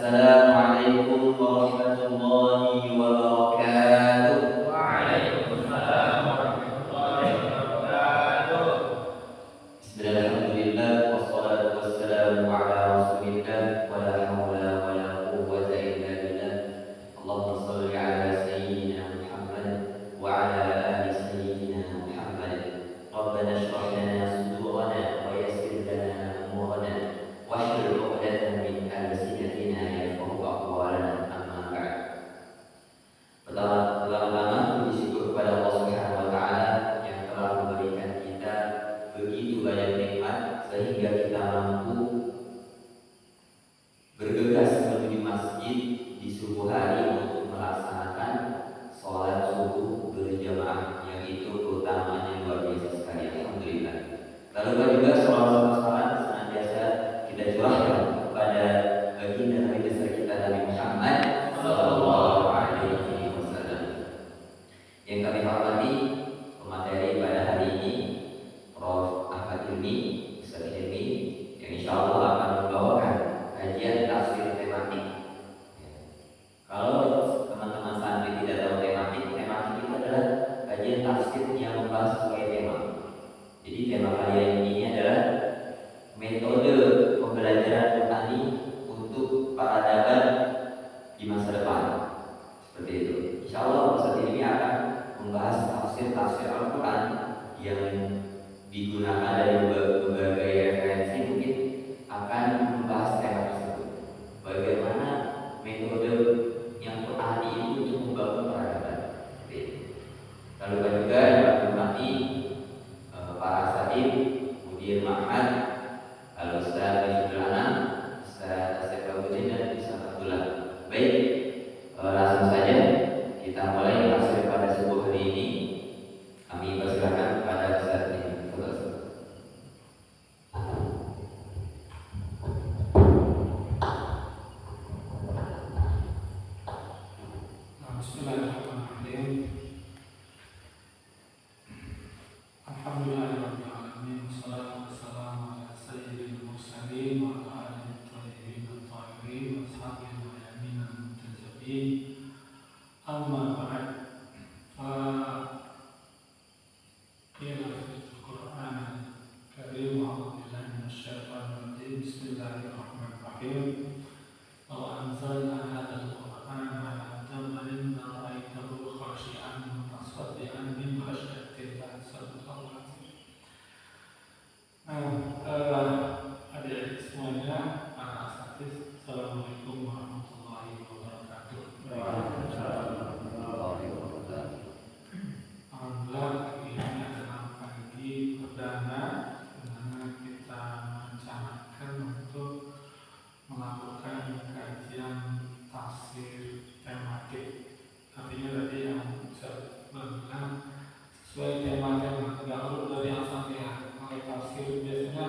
Assalamualaikum warahmatullahi wabarakatuh. Waalaikumsalam warahmatullahi wabarakatuh. Bismillahirrahmanirrahim. Wassalatu wassalamu ala Rasulillah wa la haula wa la quwwata illa billah. Allahumma shalli ala sayyidina Muhammad wa ala ali sayyidina Muhammad. Rabbana shrah lana sudurana wa yassir lana umurana wahlul 'uqdatam min alsinatina yafqahu aqwalana, amma ba'd. Pertama-tama puji syukur kepada Allah Subhanahu wa taala yang telah memberikan kita begitu banyak nikmat sehingga kita mampu bergegas menuju masjid di subuh hari untuk melaksanakan sholat subuh berjamaah, yang itu keutamaannya luar biasa sekali. Alhamdulillah. Lalu juga salam senantiasa kita curahkan kepada baginda Nabi besar kita Nabi Muhammad sallallahu alaihi wasallam. Yang kami hormati pemateri pada hari ini Prof. Ahmad Hilmi, Ustaz Hilmi, yang insya Allah akan membawakan kajian tafsir tematik. Kalau teman-teman santri tidak tahu tematik itu adalah kajian tafsir yang membahas sesuai tema. Jadi tema kalian ini adalah metode pembelajaran Qur'ani untuk peradaban di masa depan. Seperti itu. Insya Allah Ustaz Hilmi akan membahas tafsir Al-Quran yang digunakan dari berbagai referensi, mungkin akan membahas tema tersebut. Bagaimana metode yang Qur'ani itu untuk membangun peradaban. Lalu juga dihormati para asatidz, kemudian Ma'had, Al-Ustaz Rizul Anam, Ustaz Asep Abudin dan Ustaz Abdullah. Baik, langsung saja kita mulai tafsir pada subuh hari ini. Kami persilakan kepada Ustaz ini. Bismillahirrahmanirrahim. Alhamdulillahirabbil alamin. Wassalatu wassalamu ala sayyidil mursalin wa ala alihi thayyibin at-tahirin wa ashabihi al-yamin al-muntajabin. Amma ba'd. Al-Qur'an Karim wa a'udzubillahi minasyaitonir rajim. Bismillahirrahmanirrahim. Wa anzalna hadzal Qur'ana ala jabalin ra'aitahu khashi'an mutasaddian min khasyatillah. Adik-adik semuanya, para asatidz, Assalamualaikum warahmatullahi wabarakatuh. Alhamdulillah, ini adalah pagi perdana di mana kita merencanakan untuk melakukan kajian tafsir tematik. Artinya tadi yang saya bilang sesuai tema-tema, tidak harus dari Al-Fatihah. Kalau tafsir biasanya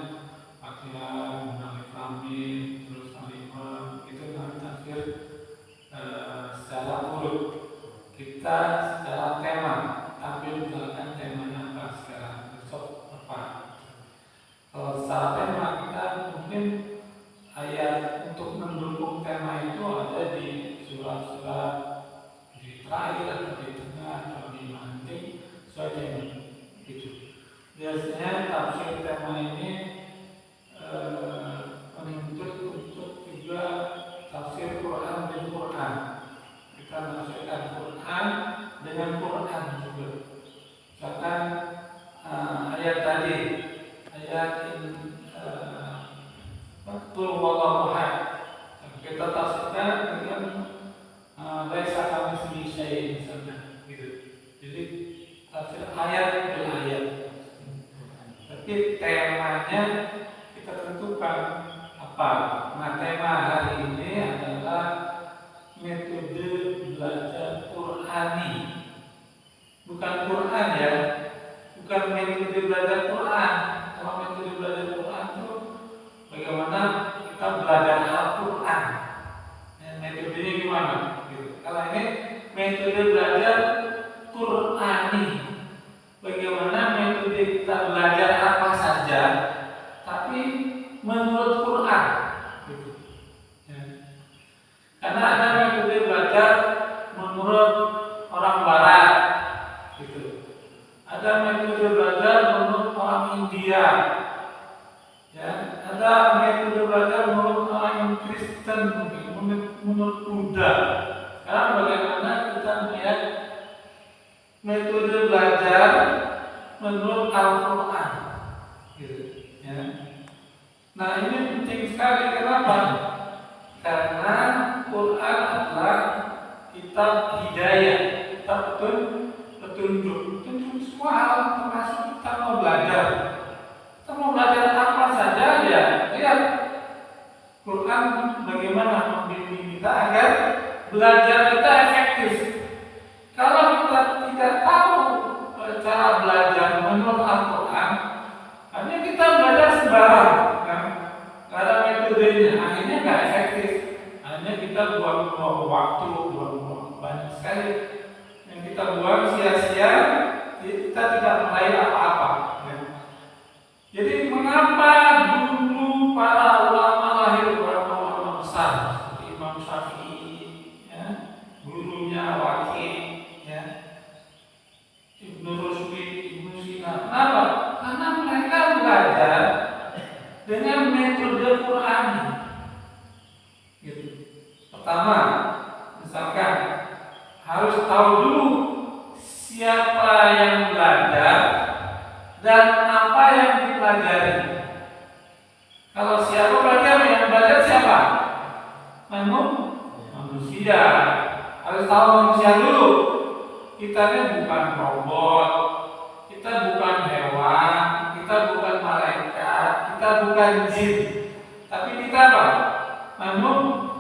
Fatihah, Alif Lam Mim, terus Al-Imran, itu nanti tafsir secara urut. Kita secara tema, tampil misalkan temanya apa sekarang, besok apa. Kalau secara tema kita mungkin ayat untuk mendukung tema itu ada di surat-surat di terakhir atau di tengah atau di nanti sesuai tema itu. Biasanya tafsir tema ini menuntut untuk juga tafsir Quran dan Quran. Kita menafsirkan Quran dengan Quran juga. Misalkan ayat tadi, ayat Qul huwallahu ahad, kita tafsirkan dengan laisa kamitslihi syai' misalnya gitu. Jadi tafsir ayat bil ayat. Tapi temanya kita tentukan apa. Nah, tema hari ini adalah metode belajar Qur'ani. Bukan Quran ya, bukan metode belajar Quran. Kalau metode belajar Quran itu bagaimana kita belajar Al-Quran. Metodenya gimana? Gitu. Kalau ini metode belajar Qur'ani. Bagaimana metode kita belajar apa saja, tapi menurut Quran. Gitu. Ya. Nah ini penting sekali, kenapa? Karena Quran adalah kitab hidayah, kitab petunjuk semua hal, termasuk kita mau belajar. Kita mau belajar apa saja ya, lihat Quran bagaimana membimbing kita agar belajar kita efektif. Kalau kita tidak tahu cara belajar menurut Al-Quran, hanya kita belajar sembarang, nggak ada metodenya, akhirnya nggak efektif. Hanya kita buang-buang waktu, buang-buang banyak sekali yang kita buang sia-sia, kita tidak meraih apa-apa. Jadi mengapa dulu para ulama lahir ulama besar seperti Imam Syafi'i, ya, gurunya Waqi', ya, Ibnu Rushdi, Ibnu Sina. Kenapa? Karena mereka belajar dengan metode Quran. Gitu. Pertama, misalkan harus tahu dulu siapa yang belajar dan apa yang dipelajari. Kalau siapa belajar, yang belajar siapa? Manusia. Harus tahu manusia dulu. Kita ini bukan robot, kita bukan hewan, kita bukan malaikat, kita bukan jin, tapi kita apa?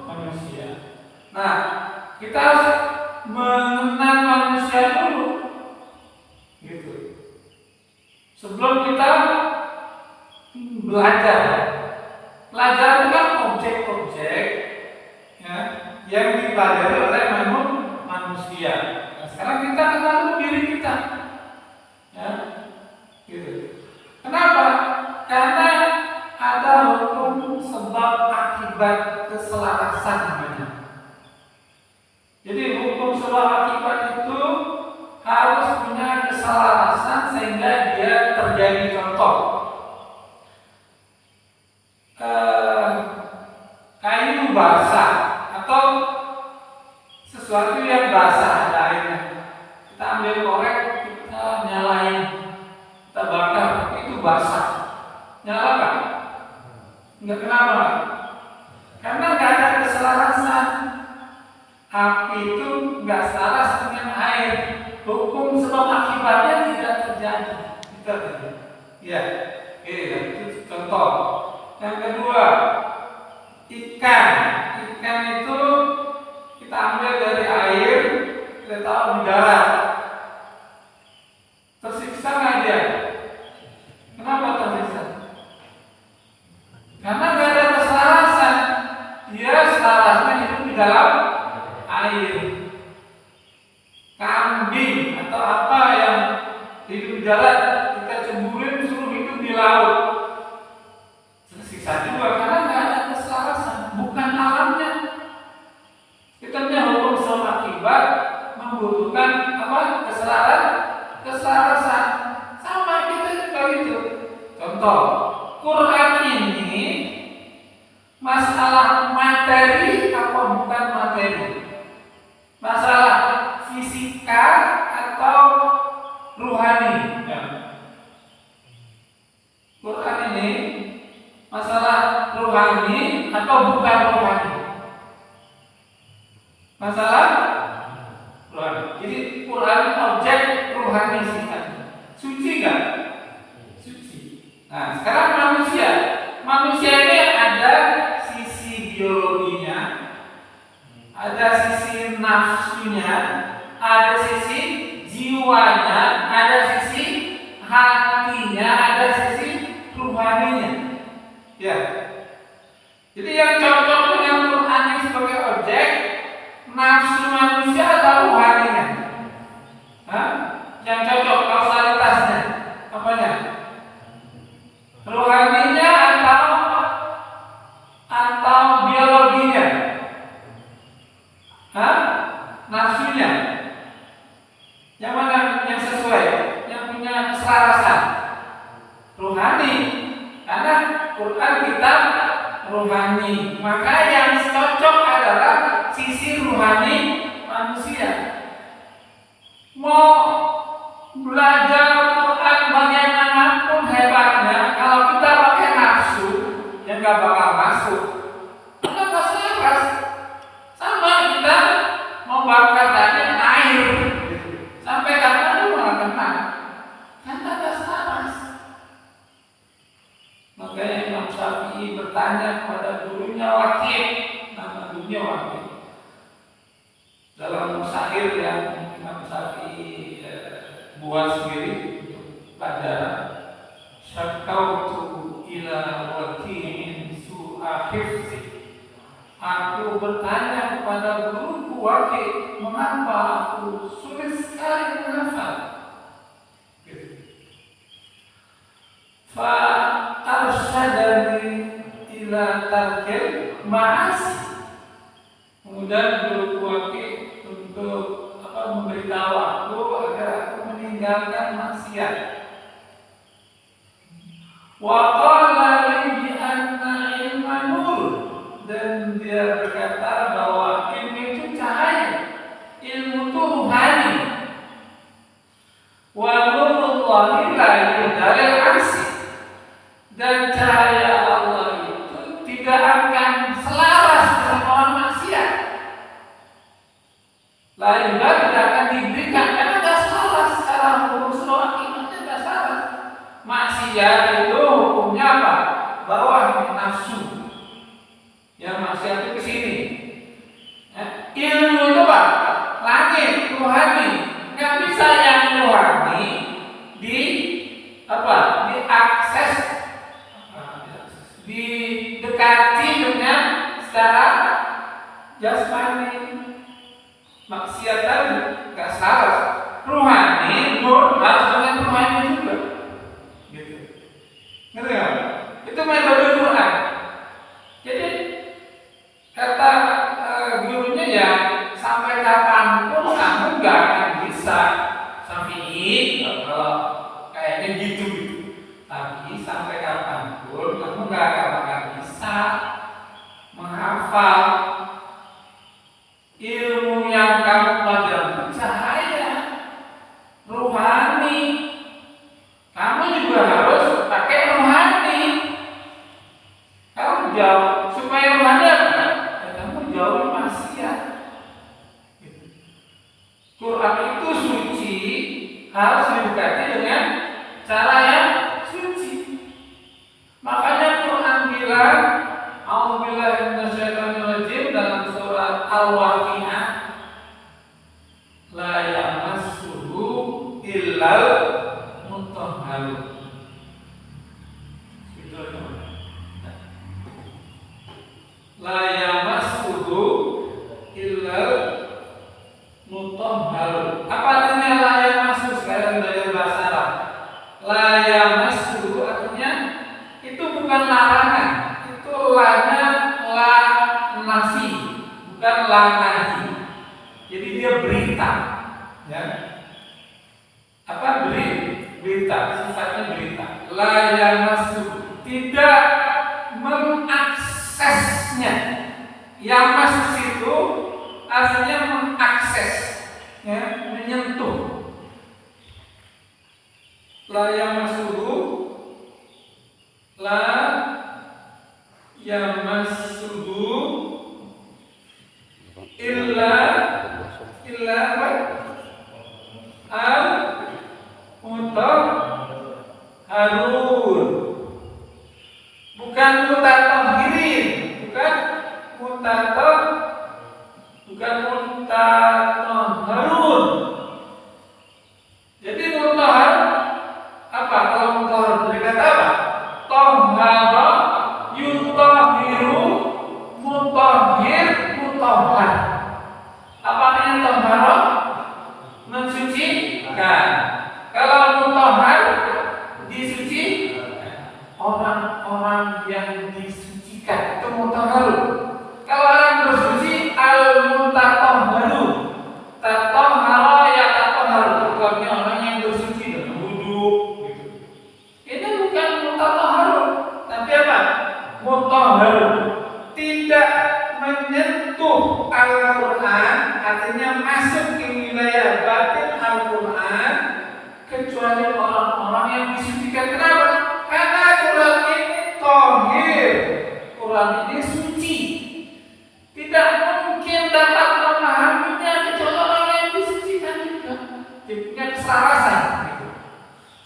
Manusia. Nah, kita harus mengenal manusia dulu, gitu. Sebelum kita belajar itu kan objek-objek, ya, yang dipelajari oleh manusia. Nah, sekarang kita kenal dulu diri kita, ya, gitu. Kenapa? Karena ada hukum sebab akibat keselarasan namanya. Jadi hukum sebab akibat itu harus punya keselarasan sehingga dia terjadi. Contoh, kayu basah atau sesuatu yang basah ada airnya, kita ambil korek, kita nyalain, kita bakar, itu basah, nyala nggak? Nggak, kenapa? Karena nggak ada keselarasan. Api itu nggak selaras dengan air, hukum sebab akibatnya tidak terjadi. Ya, itu contoh. Yang kedua, ikan itu kita ambil dari air, kita taruh di darat, tersiksa nggak dia? Kenapa tersiksa? Karena nggak ada keselarasan. Dia selarasnya hidup di dalam air. Kambing atau apa yang hidup di darat, kita ceburin suruh hidup di laut, tersiksa juga karena nggak ada keselarasan, bukan alamnya. Kita punya hukum sebab akibat membutuhkan apa? Keselarasan. Sama kita juga gitu. Contoh, Quran ini masalah materi apa bukan materi? Masalah fisika atau ruhani? Ya. Quran ini masalah ruhani atau bukan ruhani? Masalah ruhani. Jadi Quran objek ruhani sifatnya. Suci nggak? Suci. Nah, sekarang manusia ini ada sisi biologinya, ada sisi nafsunya, ada sisi jiwanya, ada sisi hatinya, ada sisi ruhaninya. Ya. Jadi yang cocok dengan Quran sebagai objek, nafsu manusia atau ruhaninya? Yang cocok kausalitasnya apanya? Ruhaninya atau biologinya? Nafsunya? Yang mana yang sesuai? Yang punya keselarasan? Ruhani. Karena Quran kitab ruhani. Maka yang cocok adalah sisi ruhani manusia. Mau belajar Quran bagaimanapun hebatnya, kalau kita pakai nafsu, ya nggak bakal masuk. Karena nggak selaras. Sama kita mau bakar tadi air, sampai kapan lu nggak kena? Karena nggak selaras. Makanya Imam Syafi'i bertanya kepada gurunya Waqi', nama gurunya Waqi'. Dalam syair yang Imam Syafi'i buat sendiri pada syakautu ila Waqi'in su'a hifzi. Aku bertanya kepada guruku Waqi', mengapa aku sulit sekali menghafal? Fa arsyadani ila tarkil ma'asi. Kemudian guruku Waqi' untuk memberitahu aku agar aku meninggalkan maksiat. Wa qala li bi anna ilma nur, dan dia berkata bahwa ilmu itu cahaya, ilmu itu ruhani. Wa nurullahi la yudalil asih, dan cahaya Allah itu tidak akan selaras dengan orang maksiat. Lain juga tidak akan diberikan karena tidak selaras secara hukum seluruh imannya, tidak selaras. Maksiat itu hukumnya apa? Bawah nafsu. Yang maksiat itu kesini. Ilmu itu apa? Langit, rohani. Nggak bisa yang rohani diakses, didekati dengan secara jasmani. Maksiat tadi nggak selaras. Rohani, nur harus dengan rohani juga. Gitu. Ngerti nggak? Itu metode Quran. Jadi kata gurunya ya, sampai kapanpun kamu nggak akan bisa Syafi'i kalau kayaknya gitu. Tapi sampai kapanpun kamu nggak akan bisa menghafal ilmu yang kamu pelajari. Cahaya rohani, kamu juga harus pakai rohani. Kamu jauh supaya rohani apa? Ya, kamu jauh maksiat. Quran itu suci, harus didekati dengan cara yang suci. Makanya Quran bilang, A'udzubillahi minasyaitonirrajim dalam surat Al-Waqi'ah, la yamassuhu illal mutahharun. La yamassuhu illal mutahharun. Apa artinya la yamassuh? Sekalian belajar bahasa Arab. La yamassuhu artinya itu bukan larangan. Itu lanya la nafi, bukan la nahi. Jadi dia berita, ya. Apa berita? Sifatnya berita. La yamassuh, tidak mengaksesnya. Yang masuk situ artinya mengakses, ya, menyentuh. La yamassuhu, la yamassuhu illa al mutahharun, bukan mutatahhirin, bukan mutatahharun. Jadi mutahhar apa? Kalau mutahhar dari kata apa? Tahhara yutahhiru, mutahhir, mutahhar. Apa artinya tahhara? Mensucikan. Kalau mutahhar disuci, orang-orang yang disucikan itu mutahhar. Kalau orang bersuci, al-mutatahharu. Tatahhara ya tatahharu. Bukannya orang yang bersuci dalam wudu gitu. Ini bukan mutatahharu, tapi apa? Mutahhar. Tidak menyentuh Al-Quran, artinya masuk ke wilayah batin Al-Quran, kecuali orang-orang yang disucikan. Kenapa? Karena Al-Quran ini thahir, Al-Quran ini suci. Tidak mungkin dapat memahaminya kecuali orang yang disucikan juga. Dia punya keselarasan. Gitu.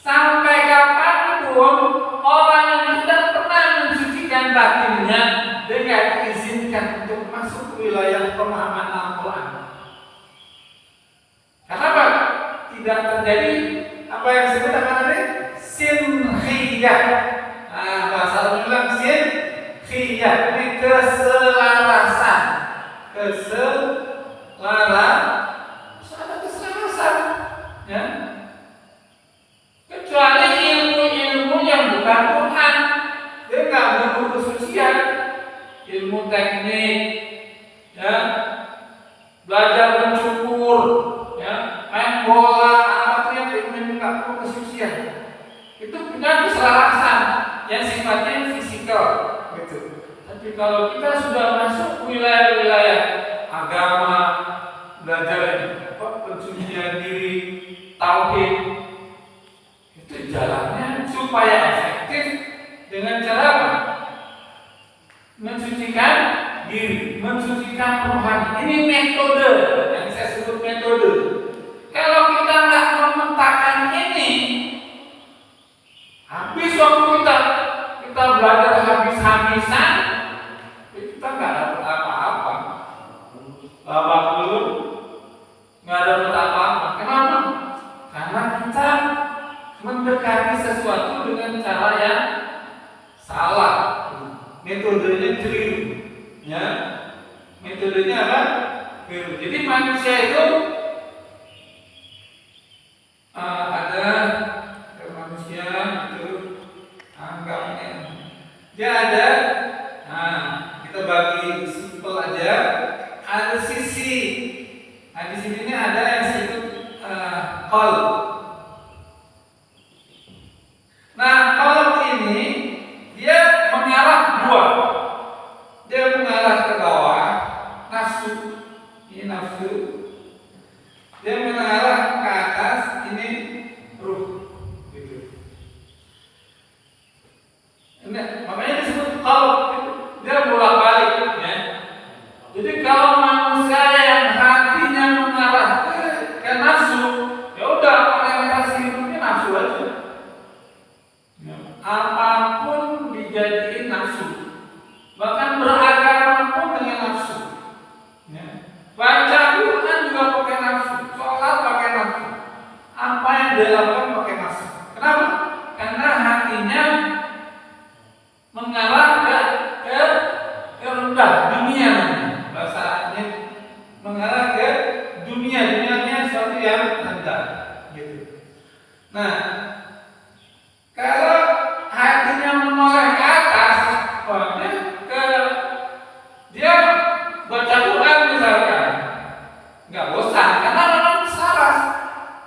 Sampai kapanpun orang yang tidak pernah mensucikan batinnya, dia nggak diizinkan untuk masuk ke wilayah pemahaman Al-Quran. Karena apa? Tidak terjadi apa yang disebut apa tadi? Sinkhiyah. Nah, bahasa Arab bilang sinkhiyah, ini keselarasan. Ada keselarasan, ya. Kecuali ilmu-ilmu yang bukan Quran, dia nggak butuh kesucian. Ilmu teknik, ya, belajar mencukur, ya, main bola, apa yang nggak perlu kesucian. Itu punya keselarasan yang sifatnya fisikal, gitu. Tapi kalau kita sudah masuk wilayah-wilayah agama, belajar pensucian diri, tauhid, itu jalannya supaya efektif dengan cara apa? Mensucikan diri, mensucikan rohani. Ini metode yang saya sebut metode. Kalau kita nggak memetakan ini, habis waktu kita belajar habis-habisan, kita nggak dapat apa-apa. Babak belum nggak dapat apa-apa. Kenapa? Karena kita mendekati sesuatu dengan cara yang salah. Metodenya keliru, ya. Metodenya apa? Keliru. Jadi manusia itu ada manusia itu anggapnya dia ada. Nah, kita bagi simpel aja. Ada sisi. Nah, di sini ini ada yang disebut qalb. Nah, qalb ini dia mengarah dua. Dia mengarah ke bawah, nafsu. Ini nafsu. Dia mengarah ke atas, ini ruh. Gitu. Ini, makanya disebut qalb. Dia bolak-balik, ya. Jadi kalau manusia yang hatinya mengarah ke nafsu, ya udah orientasi hidupnya nafsu aja. Ya. Apapun dijadiin nafsu, bahkan beragama pun dengan nafsu. Ya. Baca Quran juga pakai nafsu, sholat pakai nafsu, apa yang dilakukan pakai nafsu. Kenapa? Karena hatinya mengarah ke rendah dunia. Bahasanya mengarah ke dunianya sesuatu yang rendah, gitu. Nah, kalau hatinya menoleh ke atas, dia baca Quran misalkan, nggak bosan karena memang saras.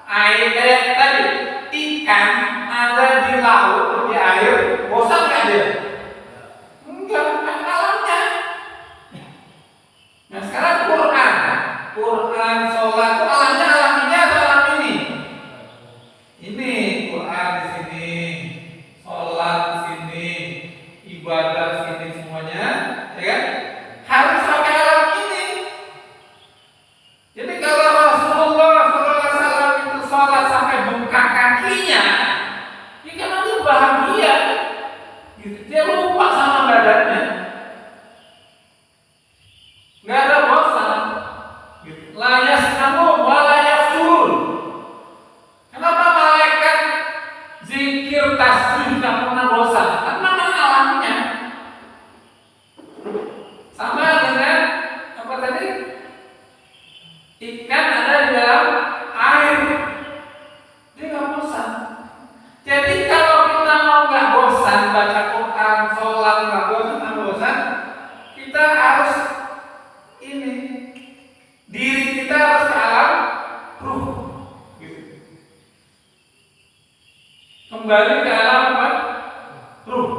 Air kayak tadi, ikan ada di laut, di air, bosan nggak dia? Enggak, alamnya. Nah sekarang Quran, sholat itu alamnya alam ini atau alam ini? Ini Quran di sini, sholat di sini, ibadah di sini semuanya, ya kan? Harus pakai alam ini. Jadi kalau Rasulullah SAW itu sholat sampai bengkak kakinya, ya kan dia bahagia. Dia lupa sama badannya. Nggak ada bosan. Layas kamu walayas turun. Kenapa malaikat zikir tasbih nggak pernah bosan? Karena memang alamnya sama dengan apa tadi? Ikan ada di dalam air, dia nggak bosan. Jadi kalau kita mau nggak bosan baca Quran, sholat nggak bosan, kita harus ini, diri kita harus ke alam ruh, gitu. Kembali ke alam apa? Ruh.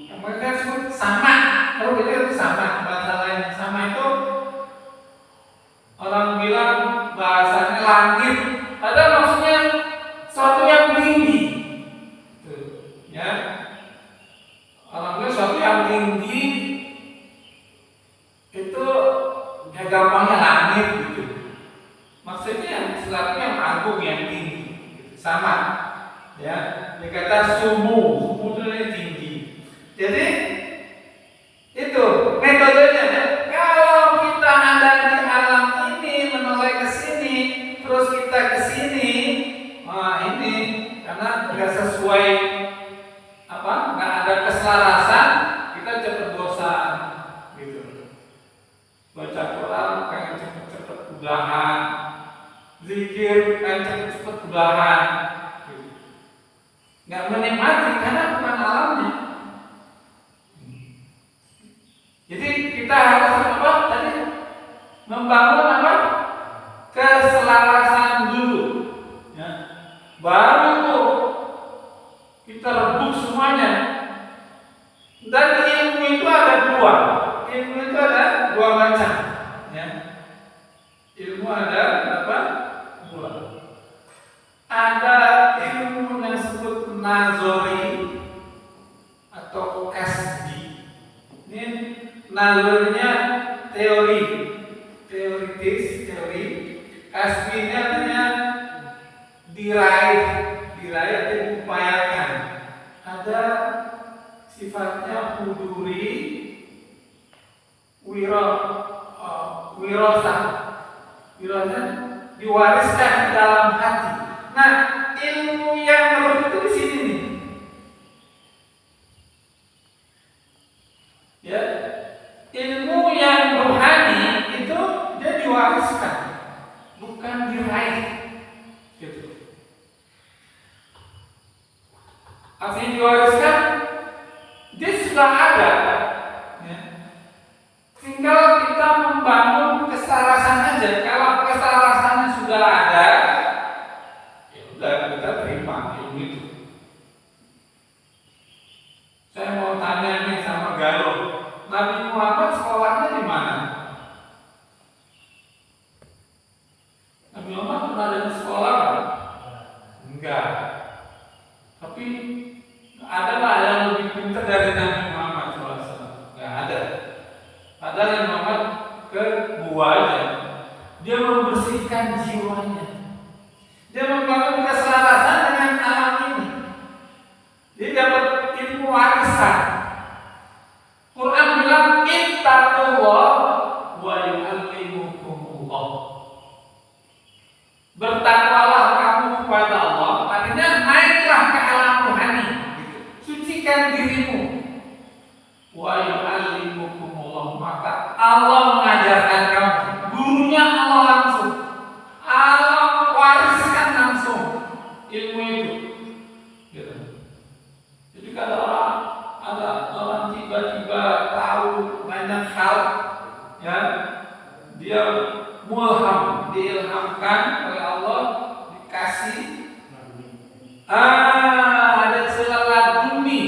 Yang mereka sebut sama. Ruh itu sama, bahasa lain. Sama itu orang bilang bahasanya langit. Ada maksudnya sesuatu yang tinggi. Tuh, ya. Orang bilang sesuatu yang tinggi rebahan, nggak menikmati karena bukan alamnya. Jadi kita harus apa tadi? Membangun apa? Keselarasan dulu, ya. Baru tuh kita rebut semuanya. Dan ilmu itu ada dua. Ilmu itu ada dua macam, ya. Ilmu ada apa? Dua. Ada ilmu yang disebut nazori atau kasbi. Ini nazorinya teori, teoritis, teori. Kasbinya artinya diraih atau diupayakan. Ada sifatnya huduri, wirosah, diwariskan di dalam hati. Nah, ilmu yang roh itu di sini nih. Ya, ilmu yang rohani itu dia diwariskan, bukan diraih. Gitu. Artinya diwariskan, dia sudah ada. Ya. Tinggal kita membangun keselarasan aja. Kalau keselarasannya sudah ada, ya udah kita terima ilmu itu. Saya mau tanya nih sama Galo, Nabi Muhammad sekolahnya di mana? Nabi Muhammad pernah ada di sekolah? Enggak. Tapi ada lah yang lebih pintar dari Nabi Muhammad SAW. Enggak ada. Padahal Nabi Muhammad ke gua aja. Dia membersihkan jiwanya. Dia membangun keselarasan dengan alam ini. Dia dapat ilmu warisan. Quran bilang ittaqullah wa yu'allimukumullah. Bertakwalah kamu kepada Allah. Artinya naiklah ke alam rohani. Sucikan dirimu. Wa yu'allimukumullah. Maka Allah mengajarkan kamu. Gurunya Allah langsung. Allah wariskan langsung ilmu itu. Gitu. Jadi kalau ada orang tiba-tiba tahu banyak hal, ya, dia mulham, diilhamkan oleh Allah, dikasih ada istilah laduni.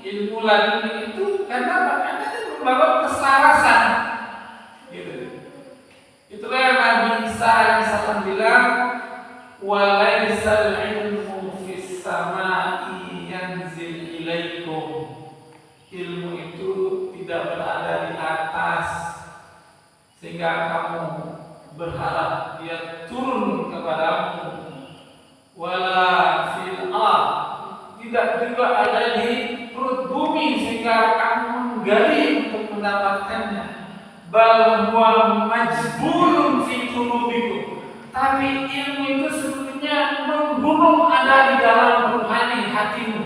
Ilmu laduni itu karena dia membawa keselarasan, gitu. Itulah yang Nabi Isa alaihissalam bilang, walaisal ilmu fis samai yanzil ilaikum. Ilmu itu tidak berada di atas sehingga kamu berharap dia turun kepadamu. Wala fil ard, tidak juga ada di perut bumi sehingga kamu menggali untuk mendapatkannya. Bal huwa majbulun fi qulubikum. Tapi ilmu itu sebetulnya menggunung ada di dalam rohani hatimu.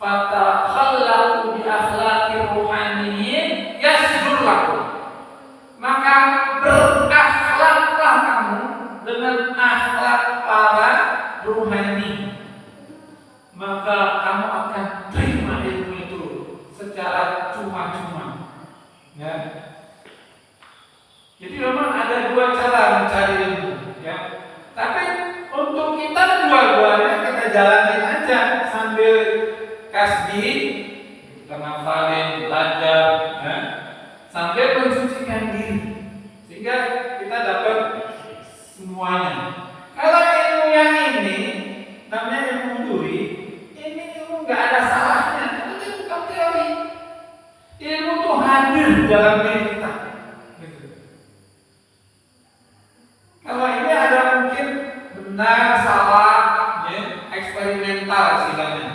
Fatakhallaqu bi akhlaqir ruhaniyyin yasdur lakum. Maka berakhlaklah kamu dengan akhlak para ruhani. Maka kamu akan terima ilmu itu secara cuma-cuma. Ya. Jadi memang ada dua cara mencari ilmu, ya. Tapi untuk kita dua-duanya kita jalanin aja sambil kasbi, kita ngafalin, belajar, ya, sambil mensucikan diri, sehingga kita dapat semuanya. Kalau ilmu yang ini namanya ilmu duri, ini ilmu nggak ada salahnya, karena itu bukan teori. Ilmu itu hadir dalam diri kita. Kalau ini ada mungkin benar, salah, ya, eksperimental istilahnya.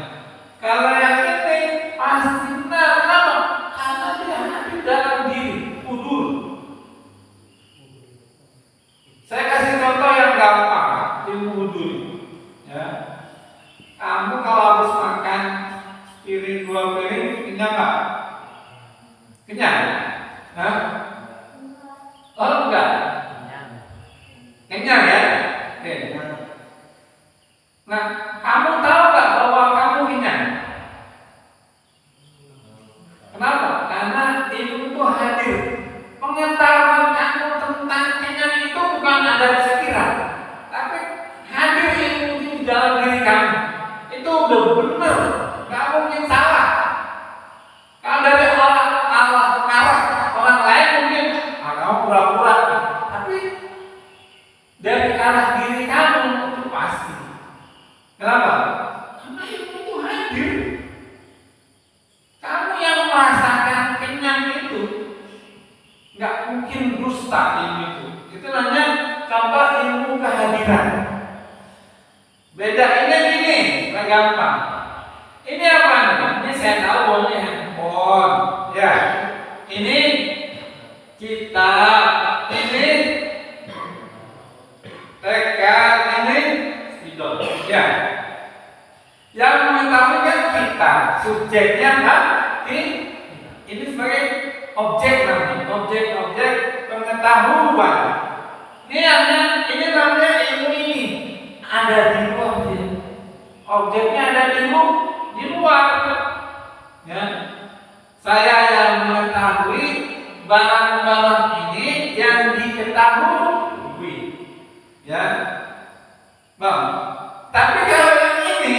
Kalau yang ini pasti benar, kenapa? Karena dia hadir dalam diri, kudur. Saya kasih contoh yang gampang, ilmu kudur. Ya, kamu kalau habis makan piring 2 piring, kenyang nggak? Kenyang? Hah? Oh enggak? Kenyang ya? Oke. Karena ilmu itu hadir. Pengetahuan kamu tentang kenyang itu bukan ada di sekitar, tapi hadir ilmu itu di dalam diri kamu. Itu udah benar, nggak mungkin salah. Kalau dari orang lain mungkin kamu pura-pura, tapi dari arah diri kamu itu pasti. Kenapa? Karena ilmu itu hadir. Kamu yang merasakan kenyang itu nggak mungkin dusta ilmu itu. Itu namanya contoh ilmu kehadiran. Bedainnya gini, nggak gampang. Ini apa nih? Ini saya tahu bahwa ini handphone, ya. Ini kitab, ini tekad, ini spidol, ya. Yang mengetahui kan kita, subjeknya kan? Ini sebagai objek namanya, objek pengetahuan. Ini namanya ilmu ini ada di luar. Objeknya ada di luar. Ya. Saya yang mengetahui barang-barang ini yang diketahui. Ya. Bang. Tapi kalau yang ini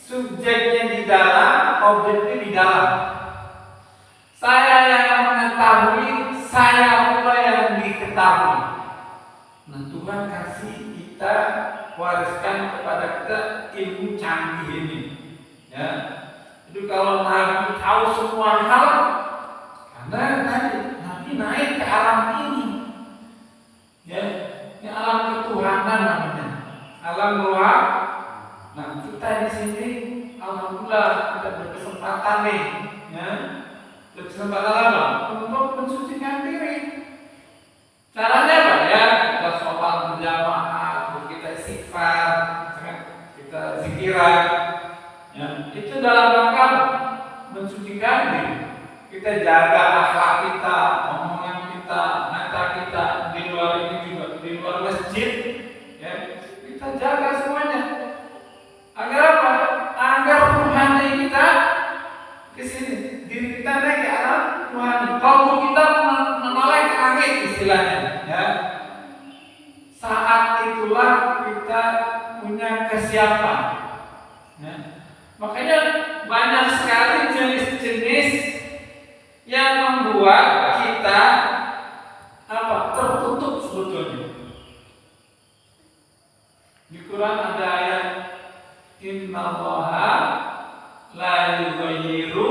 subjeknya di dalam, objeknya di dalam. Saya yang mengetahui, saya pula yang diketahui. Nah, Tuhan kasih kita, wariskan kepada kita ilmu canggih ini. Ya. Jadi kalau Nabi tahu semua hal, karena tadi Nabi naik ke alam ini. Ya, ini alam ketuhanan namanya, alam roh. Nah, kita di sini, alhamdulillah kita berkesempatan nih, ya, berkesempatan apa? Untuk mensucikan diri. Caranya apa ya? Kita sholat berjamaah, kita istighfar, kita zikiran. Ya, itu dalam rangka mensucikan diri. Kita jaga akhlak kita, omongan kita, mata kita di luar ini juga, di luar masjid. Ya, kita jaga semuanya. Agar apa? Agar rohani kita ke sini, diri kita naik ke arah rohani. Kalau kita menoleh ke langit istilahnya, ya. Saat itulah kita punya kesiapan. Ya. Makanya banyak sekali jenis-jenis yang membuat kita tertutup sebetulnya. Di Quran ada ayat Innallaha la yughayyiru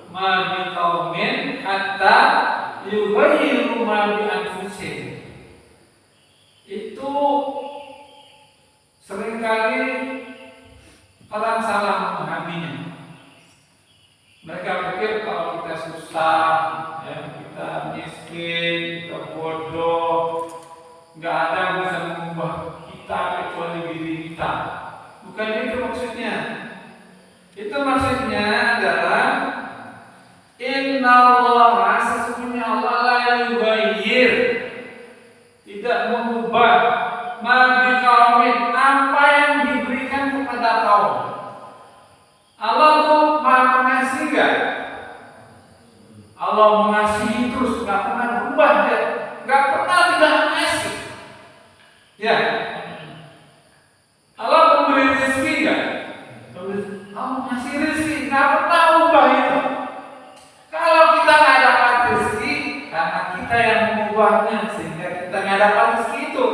ma biqaumin hatta yughayyiru ma bi anfusihim. Itu seringkali orang salah memahaminya. Mereka pikir kalau kita susah, ya, kita miskin, kita bodoh, nggak ada yang bisa mengubah kita kecuali diri kita. Bukan itu maksudnya. Itu maksudnya adalah Innallaha, sesungguhnya Allah la yughayyir, tidak mengubah ma biqaumin, apa yang diberikan kepada kaum. Allah tuh Maha Pengasih enggak? Allah mengasihi terus, enggak pernah berubah dia, enggak pernah tidak mengasihi. Ya. Allah memberi rezeki enggak? Allah ngasih rezeki, enggak pernah ubah itu. Kalau kita enggak dapat rezeki, karena kita yang mengubahnya sehingga kita enggak dapat rezeki itu.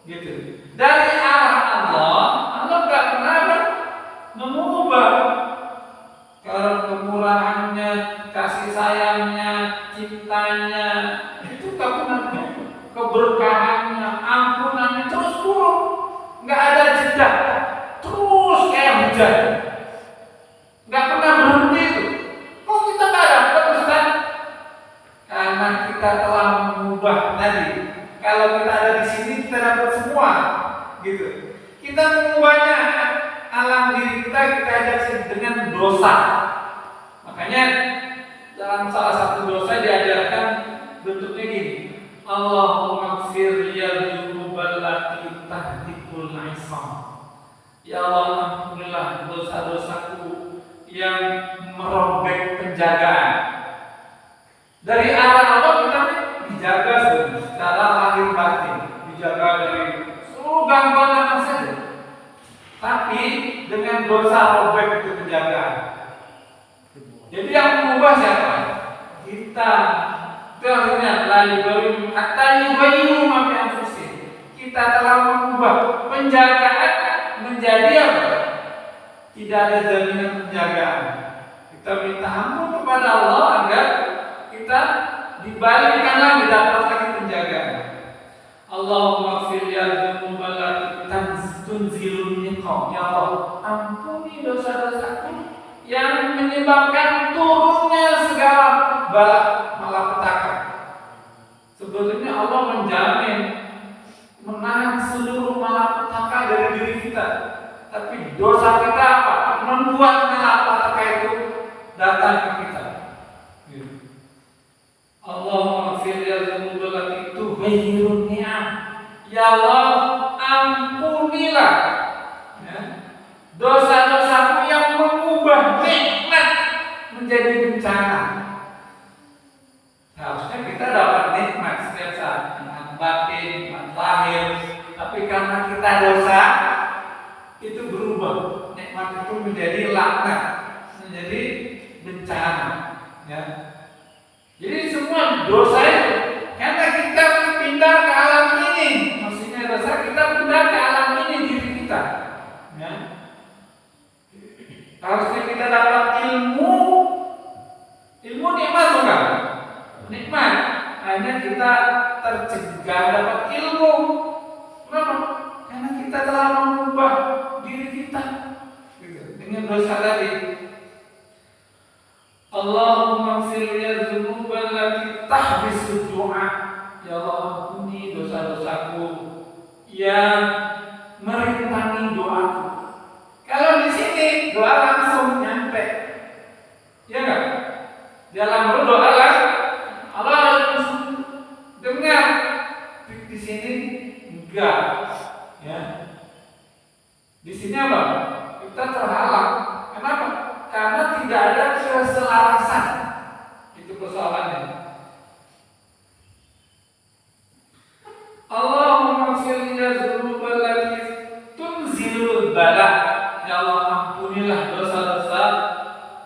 Gitu. Dari arah Allah enggak pernah mengubah kemurahannya, kasih sayangnya, cintanya, itu enggak pernah, keberkahannya, ampunannya terus turun, enggak ada jeda, terus kayak hujan, enggak pernah berhenti itu. Kok kita enggak dapat, Ustaz? Karena kita telah mengubah tadi. Kalau kita ada di sini kita dapat semua, gitu. Kita mengubahnya, alam diri kita ajak dengan dosa. Makanya dalam salah satu dosa diajarkan bentuknya gini. Allahumma ighfir liyal dzunubal lati tahdikul isam. Ya Allah, ampunilah dosa-dosaku yang merobek penjagaan. Dari arah Allah kita dijaga secara lahir batin, dijaga dari seluruh gangguan apa saja. Tapi dengan dosa robek itu penjagaan. Jadi yang mengubah siapa? Kita. Itu artinya la yughayyiru hatta yughayyiru ma bi anfusihim. Kita telah mengubah penjagaan menjadi apa? Tidak ada jaminan penjagaan. Kita minta ampun kepada Allah agar kita dibalikkan lagi dapat lagi penjagaan. Allahumma ighfir li dzunubi allati tunzilun niqam. Ya Allah, ampuni dosa-dosaku yang menyebabkan turunnya segala bala malapetaka. Sebetulnya Allah menjamin menahan seluruh malapetaka dari diri kita. Tapi dosa kita apa? Membuat malapetaka itu datang ke kita. Allahumma ighfir li dzunubi allati tughayyiru ni'am. Ya Allah, ampunilah dosa-dosaku yang mengubah nikmat menjadi bencana. Harusnya kita dapat nikmat setiap saat, nikmat batin, nikmat lahir. Tapi karena kita dosa, itu berubah. Nikmat itu menjadi laknat, menjadi bencana. Ya. Jadi semua dosa itu karena kita pindah ke alam ini. Maksudnya dosa kita pindah ke alam ini diri kita. Ya. Harusnya kita dapat ilmu nikmat bukan? Nikmat. Hanya kita tercegah dapat ilmu. Kenapa? Karena kita telah mengubah diri kita dengan dosa tadi. Allahumma ighfir li dzunubi allati tahbisu du'a. Ya Allah, ampuni dosa-dosaku yang merintangi doaku. Kalau di sini doa langsung nyampe, ya enggak? Dalam berdoa Allah langsung dengar. Di sini enggak, ya. Di sini apa? Kita terhalang. Kenapa? Karena tidak ada keselarasan. Itu persoalannya. Allahumma ighfir li dzunubi allati tunzilul bala. Ya Allah, ampunilah dosa-dosa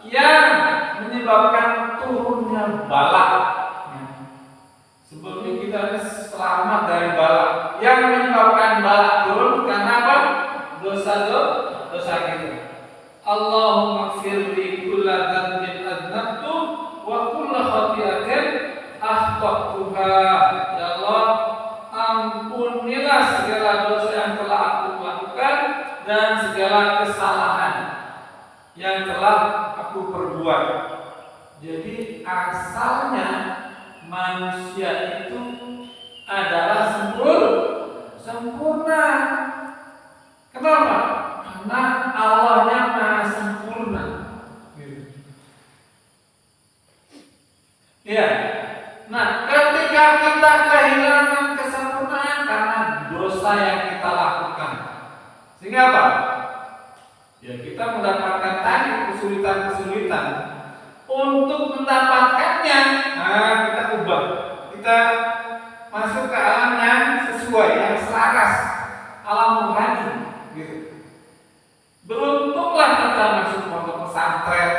yang menyebabkan turunnya bala. Sebelumnya kita selamat dari bala. Yang menyebabkan bala turun karena apa? Dosa kita. Allahumma ighfir li kulla dhanbin adnabtu wa kulla khati'atin akhta'tuha. Ya Allah, ampunilah segala dosa yang telah aku lakukan dan segala kesalahan yang telah aku perbuat. Jadi asalnya manusia itu adalah sempurna. Kenapa? Karena Allahnya Maha sempurna. Ya. Nah, ketika kita kehilangan kesempurnaan karena dosa yang kita lakukan, sehingga apa? Ya, kita mendapatkan tadi kesulitan-kesulitan. Untuk mendapatkannya, kita ubah. Kita masuk ke alam yang sesuai, yang selaras, alam rohani, gitu. Beruntunglah kita masuk pondok pesantren,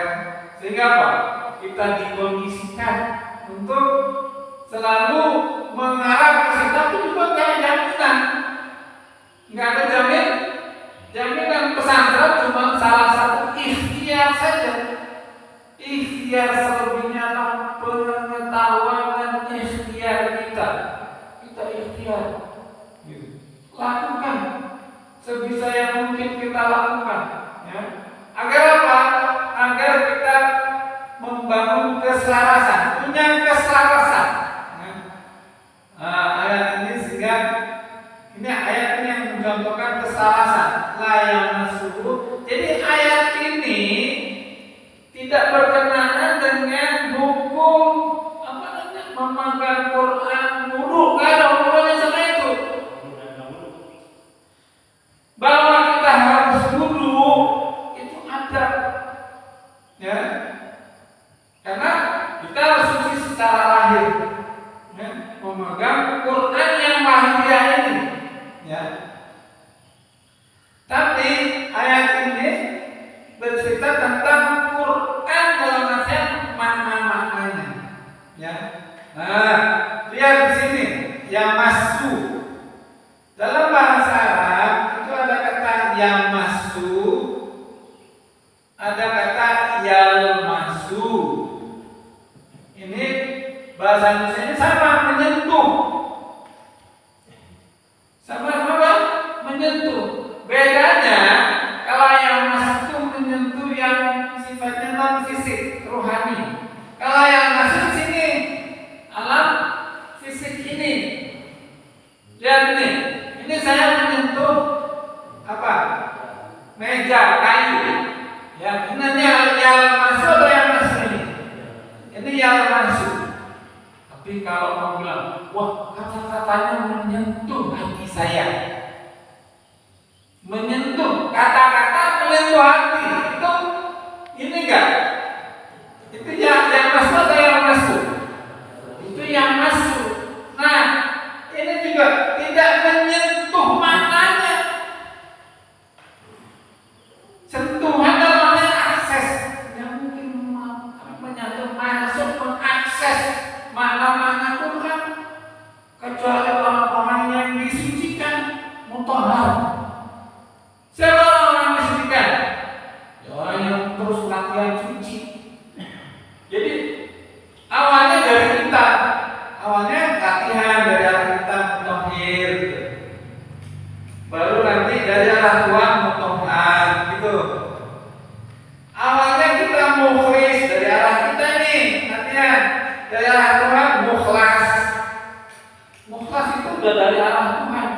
sehingga apa? Kita dikondisikan untuk selalu mengarah ke situ, tapi juga nggak ada jaminan, nggak ada jaminan. Pesantren cuma salah satu ikhtiar saja. Ikhtiar selebihnya adalah pengetahuan dan ikhtiar kita. Kita ikhtiar, lakukan sebisa yang mungkin kita lakukan, ya. Agar apa? Agar kita membangun keselarasan, punya keselarasan. Ayat ini sehingga ini ayat ini yang mencontohkan keselarasan. Layamasuhu. Jadi ayat ini tidak berkenaan dengan hukum memegang Quran wudu. Nggak ada hubungannya sama itu. Bahwa kita harus wudu itu ada, ya. kita harus suci secara lahir, ya, memegang Quran yang lahiriah ini, ya. Tapi ayat ini bercerita tentang Quran dalam artian makna-maknanya, ya. Nah, lihat di sini, yamasu. Dalam bahasa Arab itu ada kata yamasu, ada kata yalmasu. Ini bahasa Indonesia sama, menyentuh. Sama-sama menyentuh. Bedanya kalau yang masuk itu menyentuh yang sifatnya non fisik, rohani. Kalau yang masuk sini alam fisik ini. Lihat ini saya menyentuh apa? Meja kayu. Ya, ini yang masuk atau yang masuk ini? Ini yang masuk. Tapi kalau kamu bilang, wah kata-katanya menyentuh hati saya. Menyentuh, kata-kata menyentuh hati itu ini enggak? Itu yang masuk atau yang masuk? Itu yang masuk. Nah, ini juga tidak menyentuh maknanya. Sentuhan dalam akses yang mungkin menyentuh masuk mengakses makna-makna Quran, kecuali orang-orang yang disucikan, mutahhar. Siapa orang yang disucikan? Ya, orang yang terus latihan suci. Jadi awalnya dari kita, awalnya latihan dari arah kita mutahhir, baru nanti dari arah Tuhan mutahhar, gitu. Awalnya kita mukhlis dari arah kita nih, latihan dari arah Tuhan mukhlas. Mukhlas itu udah dari arah Tuhan.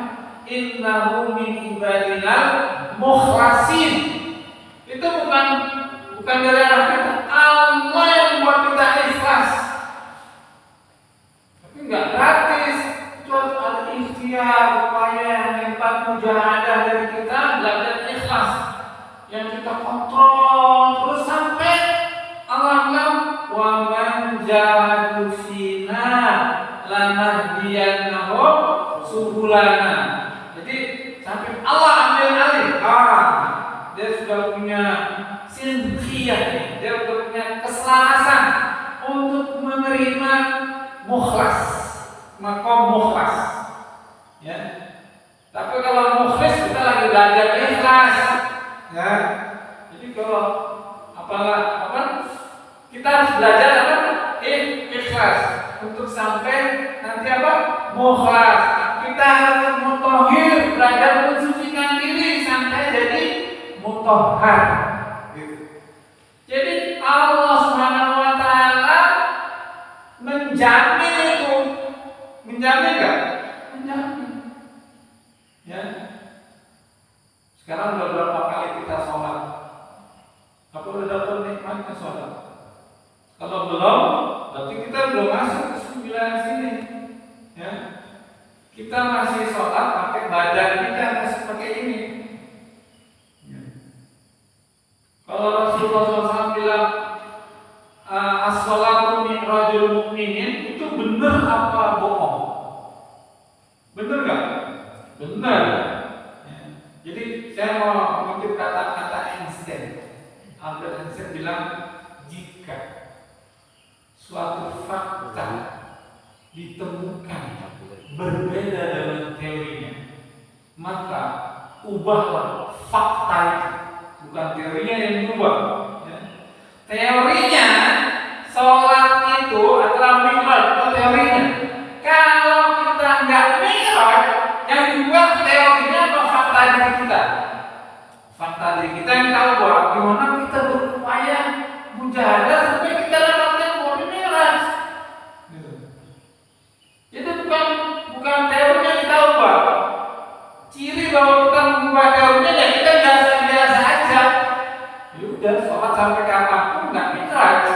Innahu min ibadinal mukhlasin. Itu bukan dari arah kita. Allah yang buat kita ikhlas. Tapi enggak gratis. Itu harus ada ikhtiar, upaya yang hebat, mujahadah dari kita, belajar ikhlas. Yang kita kontrol terus sampai Allah bilang wa man jahadu fina lanahdiyannahum subulana. Jadi sampai Allah ambil alih, dia sudah punya sinfiyah, dia sudah punya keselarasan untuk menerima mukhlas, makom mukhlas, ya. Tapi kalau mukhlis kita lagi belajar ikhlas, ya. Jadi kalau kita harus belajar apa? Ikhlas untuk sampai nanti apa? Mukhlas. Kita harus mutahhir, belajar mensucikan diri sampai jadi mutahhar. Jadi Allah Subhanahu wa taala menjamin itu. Menjamin enggak? Menjamin. Ya. Sekarang udah berapa kali kita sholat? Apa udah dapat nikmatnya sholat? Kalau belum, berarti kita belum masuk ke 9 sini. Ya. Kita masih sholat pakai badan kita masih pakai ini. Ya. Kalau Rasulullah SAW bilang as-sholatu min rajul mu'minin, itu benar apa bohong? Benar nggak? Benar. Ya. Jadi saya mau mengutip kata-kata Einstein. Albert Einstein bilang, jika suatu fakta ditemukan berbeda dengan teorinya, maka ubahlah fakta itu, bukan teorinya yang diubah. Ya. Teorinya sholat itu adalah mi'raj, itu teorinya. Kalau kita nggak mi'raj, yang diubah teorinya atau fakta diri kita. Fakta diri kita yang tahu bahwa gimana kita berupaya mujahadah sampai kita dapatkan bahwa mi'raj. Jadi bukan teorinya kita ubah. Ciri bahwa kita mengubah teorinya ya kita biasa-biasa aja. Ya udah, sholat sampai kapanpun nggak mi'raj.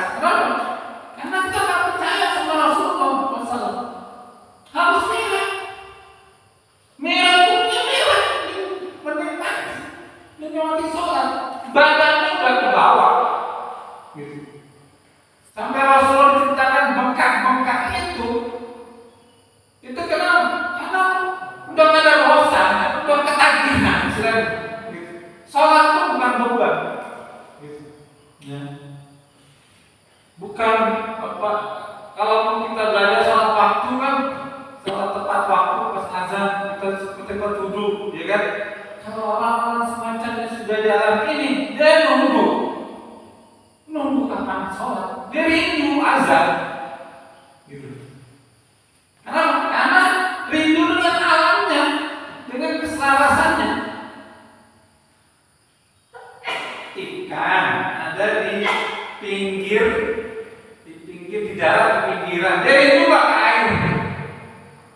pinggiran. Dia rindu nggak ke air?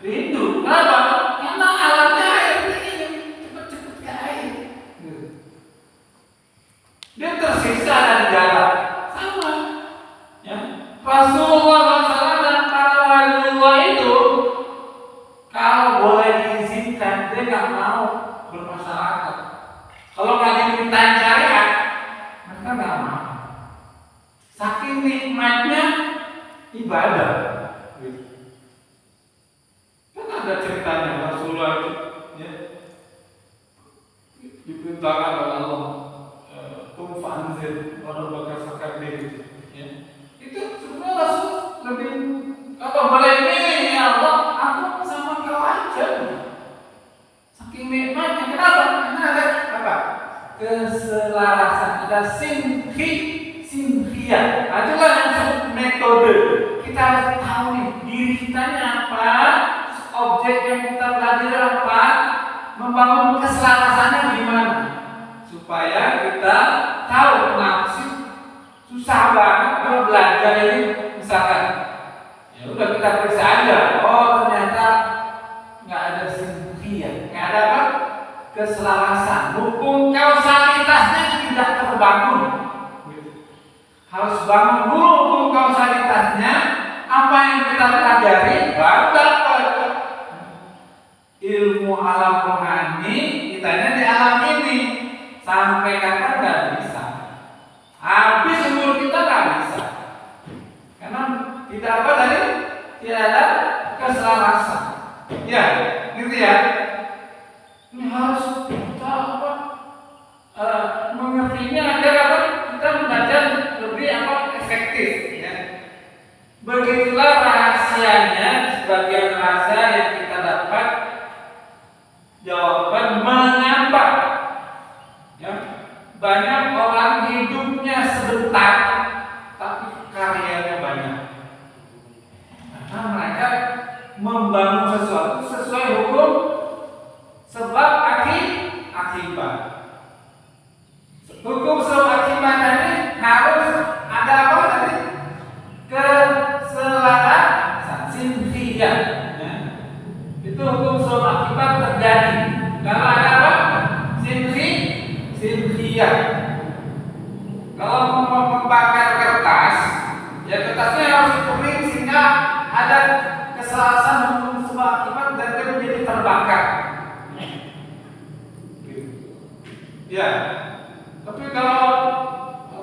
Rindu. Kenapa? Karena alatnya air. Cepet-cepet ke air. Dia tersiksa dari jarak. Sama. Ya. Rasulullah SAW dan para waliullah itu kalau boleh diizinkan dia nggak mau bermasyarakat. Kalau nggak dimintain syariat, mereka nggak mau. Saking nikmatnya ibadah. Kan ada ceritanya Rasulullah itu, ya, diperintahkan oleh Allah, fanzir orang bakal sakar diri. Ya. Itu sebenarnya Rasul lebih kalau boleh milih ya Allah, aku sama kau aja. Saking nikmatnya, kenapa? Karena ada apa? Keselarasan, ada sinhia. Itulah yang disebut metode. Kita harus tahu nih diri kita apa, objek yang kita belajar apa, membangun keselarasannya gimana, supaya kita tahu nasib susah banget kalau belajar ini misalkan. Ya udah kita periksa aja. Oh ternyata nggak ada sinhia, nggak ada apa? Keselarasan. Hukum kausalitasnya tidak terbangun. Harus bangun dulu hukum kausalitasnya. Apa yang kita pelajari baru dapat ilmu alam rohani. Kitanya di alam ini sampai kapan nggak bisa. Habis umur kita nggak bisa. Karena tidak apa tadi? Tidak ada keselarasan. Ya, gitu ya. Ini harus kita apa? Mengertinya agar apa? Kita belajar lebih apa? Efektif. Ya. Begitulah rahasianya, sebagian rahasia yang kita dapat. Jawaban mengapa? Ya. Banyak orang hidupnya sebentar, tapi karyanya banyak. Karena mereka membangun sesuatu sesuai hukum sebab akibat. Hukum sebab akibat ini harus ada apa tadi? Keselarasan sinhia. Ya. Itu hukum sebab akibat terjadi. Kalau ada apa? Sinhia. Kalau mau membakar kertas, ya kertasnya harus dikering sehingga ada keselarasan hukum sebab akibat dan dia menjadi terbakar. Ya, tapi kalau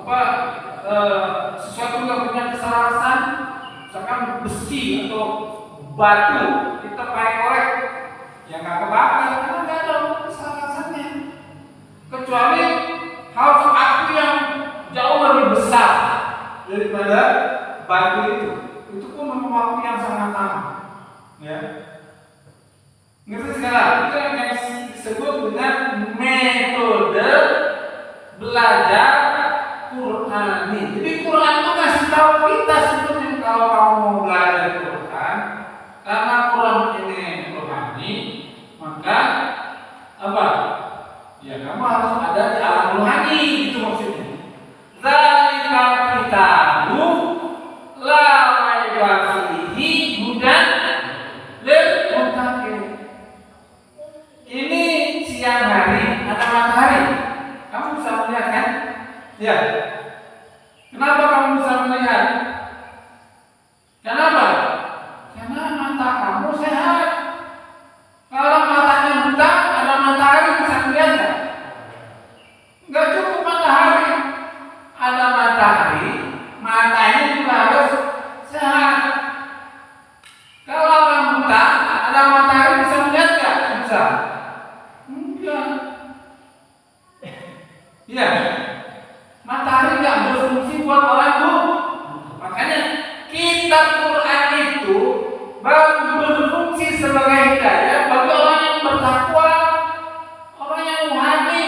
apa sesuatu nggak punya keselarasan, misalkan besi atau batu kita pakai korek, ya nggak kebakar karena nggak ada keselarasannya. Kecuali harus api yang jauh lebih besar daripada batu itu pun memang waktu yang sangat lama. Ya, ngerti sekarang itu yang disebut dengan metode belajar Qur'ani. Jadi Quran itu ngasih tahu kita sebetulnya kalau kamu mau belajar Quran, karena Quran ini rohani, maka apa? Ya kamu harus ada di alam rohani, itu maksudnya. Zalika kitabu la raiba fihi hudan lil muttaqin. Ini siang hari ada matahari. Kamu bisa melihat kan? Ya. Kenapa kamu bisa melihat? Kenapa? Karena mata kamu sehat. Kalau matanya buta, ada matahari bisa melihat nggak? Nggak cukup matahari. Ada matahari, matanya juga harus sehat. Kalau orang buta, ada matahari bisa melihat nggak? Bisa. Enggak. Ya, matahari nggak berfungsi buat orang buta. Makanya kitab Quran itu baru berfungsi sebagai hidayah bagi orang yang bertakwa, orang yang rohani.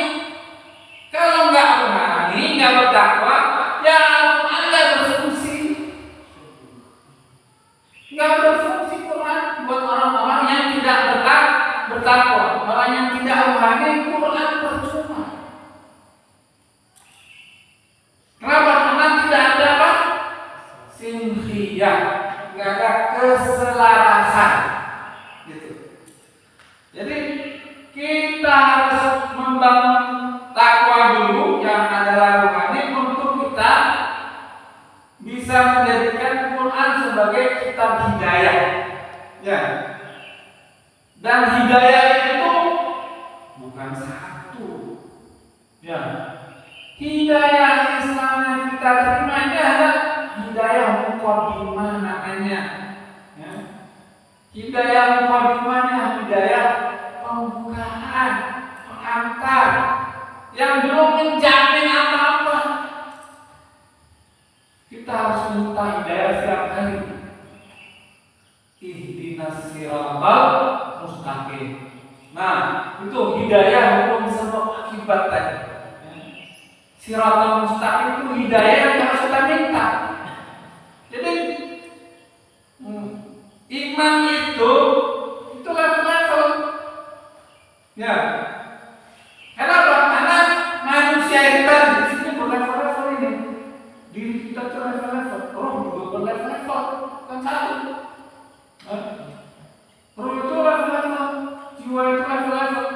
Kalau nggak rohani, nggak bertakwa, ya Quran nggak berfungsi. Nggak berfungsi Quran buat orang-orang yang tidak bertakwa, orang yang tidak rohani, Quran percuma. Kenapa? Karena tidak ada apa? Sinhiyah, nggak menjaga keselarasan gitu. Jadi kita harus membangun takwa dulu yang adalah rohani untuk kita bisa menjadikan Quran sebagai kitab hidayah. Ya. Dan hidayah itu bukan satu. Ya. Hidayah Islam yang kita terima ini adalah hidayah muqaddimah namanya. Ya. Hidayah muqaddimahnya hidayah pembukaan, pengantar yang belum menjamin apa-apa. Kita harus minta hidayah setiap hari. Ihdinas siratal mustaqim. Nah, itu hidayah hukum sebab akibat tadi. Siratal mustaqim itu hidayah yang harus kita minta. Jadi iman itu level-level. Ya. Kenapa? Karena manusia itu di sini berlevel-level ini. Diri kita itu level-level, roh juga berlevel-level, kan satu. Roh itu level-level, jiwa itu level-level,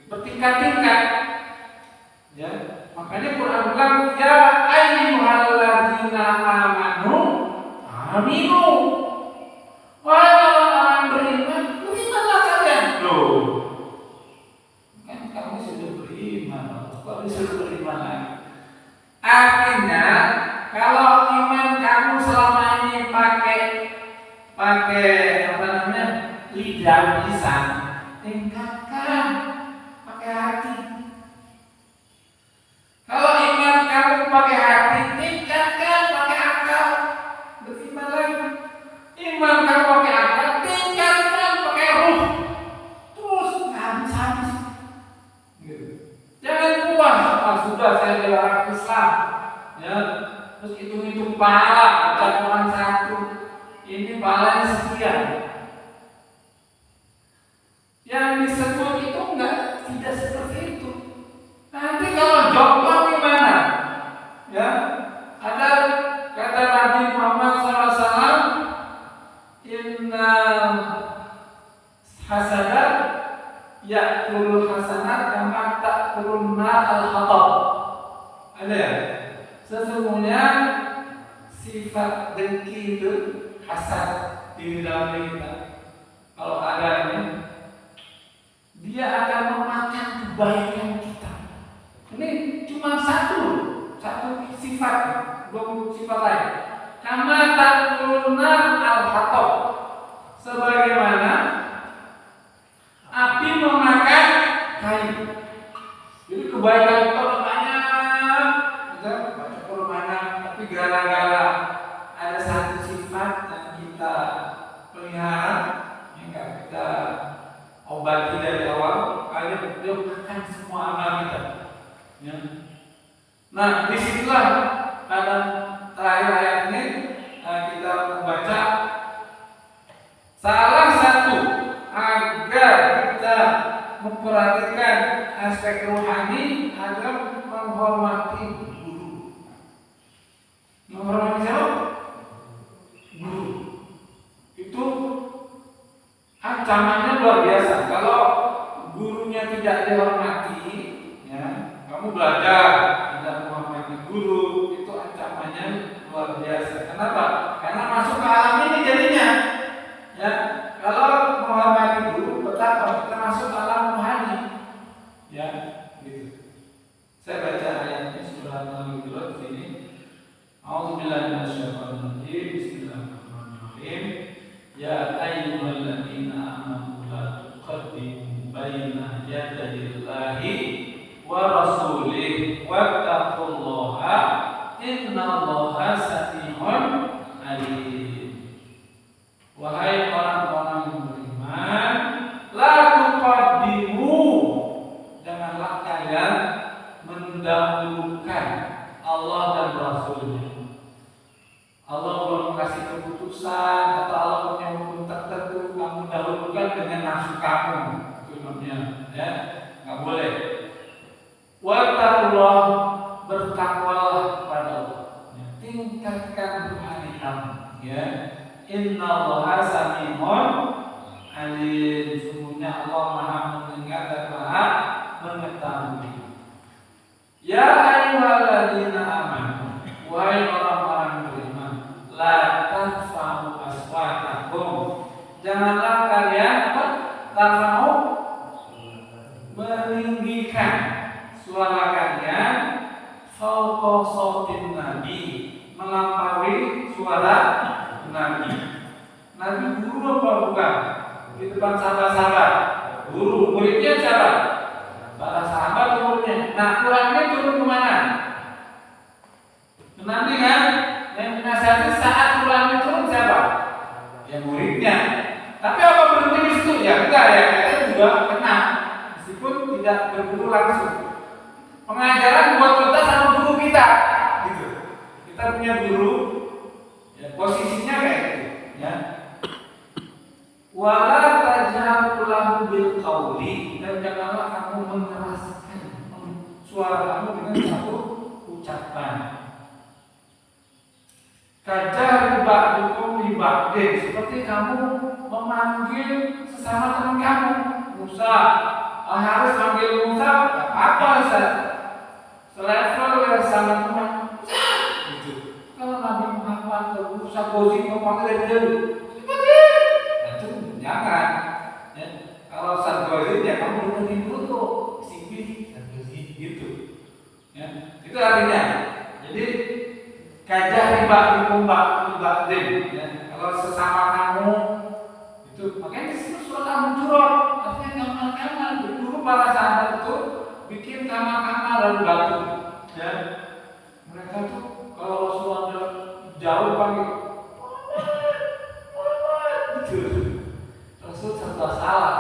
bertingkat-tingkat. Ya, makanya Quran bilang ya ayyuhalladzina amanu aminu. Wahai orang beriman, berimanlah kalian. Loh, kan kamu sudah beriman, kok disuruh beriman lagi? Artinya, kalau iman kamu selama ini pakai apa namanya lidah lisan, tingkatkan pakai hati. Kalau iman kamu pakai hati, tingkatkan pakai akal. Beriman lagi. Iman kamu pakai akal, tingkatkan pakai ruh. Terus habis-habis. Jangan puas, sudah saya adalah orang Islam. Ya, terus hitung-hitung pahala, baca Quran 1. Ini pahalanya sekian. Yang disebut itu tidak seperti itu. Nanti kalau jomblo gimana? Ya, ada kata Nabi Muhammad SAW, inna hasanat ya'kulul hasanat kama ta'kulun nar al-hatab. Ada ya? Sesungguhnya sifat dengki itu hasad di dalam diri kita. Kalau ada ini, dia akan memakan kebaikan kita. Ini cuma satu sifat, belum sifat lain. Kama ta'kulun nar al-hatab. Sebagaimana api memakan kayu. Jadi kebaikan kita banyak, kita baca Quran, tapi gara-gara ada satu sifat yang kita pelihara, yang kita obati dari awal, akhirnya dia makan semua amal kita. Ya. Nah, disitulah dalam terakhir ayat ini kita membaca salah satu agar kita memperhatikan aspek rohani adalah menghormati guru. Menghormati siapa? Guru. Itu ancamannya luar biasa. Kalau gurunya tidak dihormati, ya, kamu belajar tidak menghormati guru, itu ancamannya luar biasa. Kenapa? Karena masuk ke alam ini jadinya. Ya, kalau menghormati guru, betapa kita masuk ke alam rohani. Ya, gitu. Saya baca ayatnya surah Al-Hujurat di sini. A'udzubillahi minasyaitonirrajim. Bismillahirrahmanirrahim. Ya ayyuhalladzina amanu la tuqaddimu baina yadayillahi wa rasulih wattaqullaha innallaha sami'un alim. Wahai orang-orang yang beriman, la tuqaddimu, janganlah kalian mendahulukan Allah dan Rasulnya. Allah belum kasih keputusan atau Allah punya hukum tertentu, kamu dahulukan dengan nafsu kamu, itu namanya, ya, nggak boleh. Wattaqullah, bertakwalah kepada Allah, ya, tingkatkan rohani kamu, ya. Innallaha sami'un alim. Sungguhnya Allah Maha mendengar dan Maha mengetahui. Ya ayyuhalladzina amanu, wahai orang-orang beriman, la tarfa'u aswatakum, janganlah kalian tarfa'u meninggikan suara kalian fauqa sautin nabi, melampaui suara nabi. Nabi guru apa bukan? Di depan sahabat-sahabat, guru, muridnya siapa? Para sahabat umurnya. Nah, Qurannya turun kemana? Nanti kan yang menasihati saat Qurannya turun siapa? Ya muridnya. Tapi apa berhenti di situ? Ya enggak ya, kita juga kena meskipun tidak berguru langsung. Pengajaran buat kita sama guru kita, gitu. Kita punya guru, ya, posisinya kayak gitu, ya. Wala tajharu lahu bil qauli, dan janganlah kamu mengeraskan suara kamu dengan satu ucapan. Kajah ba'dukum li ba'din, seperti kamu memanggil sesama teman kamu. Musa, harus manggil Musa, apa Ustaz? Selevel ya sama teman. Gitu. Kalau Nabi Muhammad atau Musa Gozi memanggil dari dulu, jangan. Ya. Kalau Sargozi ya kamu dengerin dulu tuh Sibih Sargozi gitu. Ya. Itu artinya. Jadi kajah riba dikumbak ya. Kalau sesama kamu itu makanya disitu suara muncul. Artinya kamar dulu para sahabat itu bikin kamar-kamar dan batu. Ya. Mereka tuh kalau Rasulullah jauh panggil gitu. Rasul serba salah,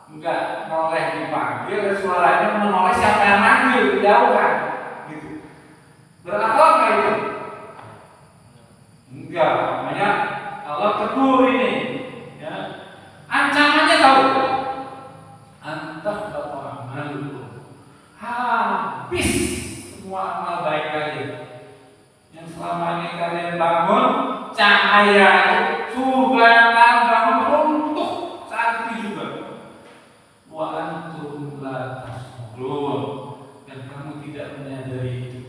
enggak noleh dipanggil, suaranya menoleh siapa yang manggil, jauhan, gitu. Berakhlak nggak itu? Enggak, namanya Allah tegur ini, ya. Ancamannya tahu, antah bapak malu, habis semua amal baik kalian, yang selama ini kalian bangun cahaya surga akan bangun runtuh saat itu juga. Wa antum la tashurun, dan kamu tidak menyadari itu.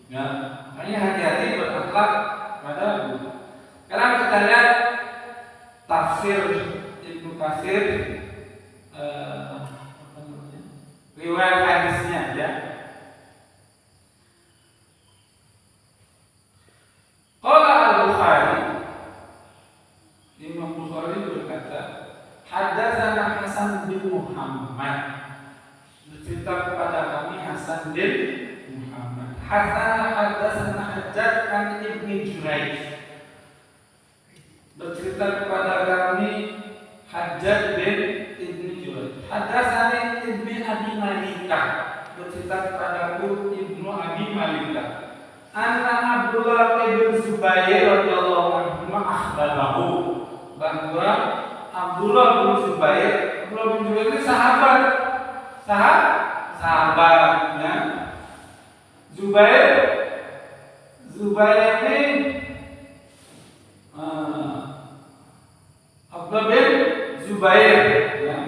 Ya, makanya hati-hati berakhlak pada guru. Sekarang kita lihat tafsir Ibnu Katsir, riwayat hadisnya ya. Qala al-Bukhari, Imam Bukhari berkata, haddatsana Hasan bin Muhammad, bercerita kepada kami Hasan bin Muhammad. Haddatsana Hajjaj an Ibnu Juraij, bercerita kepada kami Hajjaj bin Ibnu Juraij. Haddatsani Ibnu Abi Malikah, bercerita kepadaku Ibnu Abi Malikah. Anna Abdullah bin Zubair radhiyallahu anhu akhbarahu, bahwa Abdullah bin Zubair itu sahabat ya. Zubair ini Abdullah bin Zubair ya,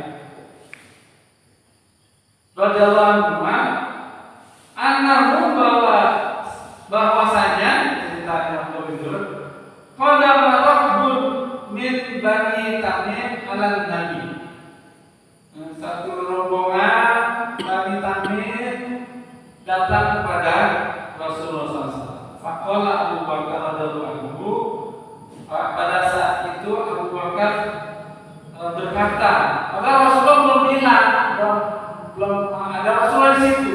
radhiyallahu anhu, annahu bahwasanya ceritanya Abdullah bin Zubair qadama rabbun min bani Tamim ala nabi, satu rombongan Bani Tamim datang kepada Rasulullah SAW. Faqala Abu Bakar radhiyallahu anhu, pada saat itu Abu Bakar berkata, padahal Rasulullah belum bilang, belum ada Rasulullah di situ.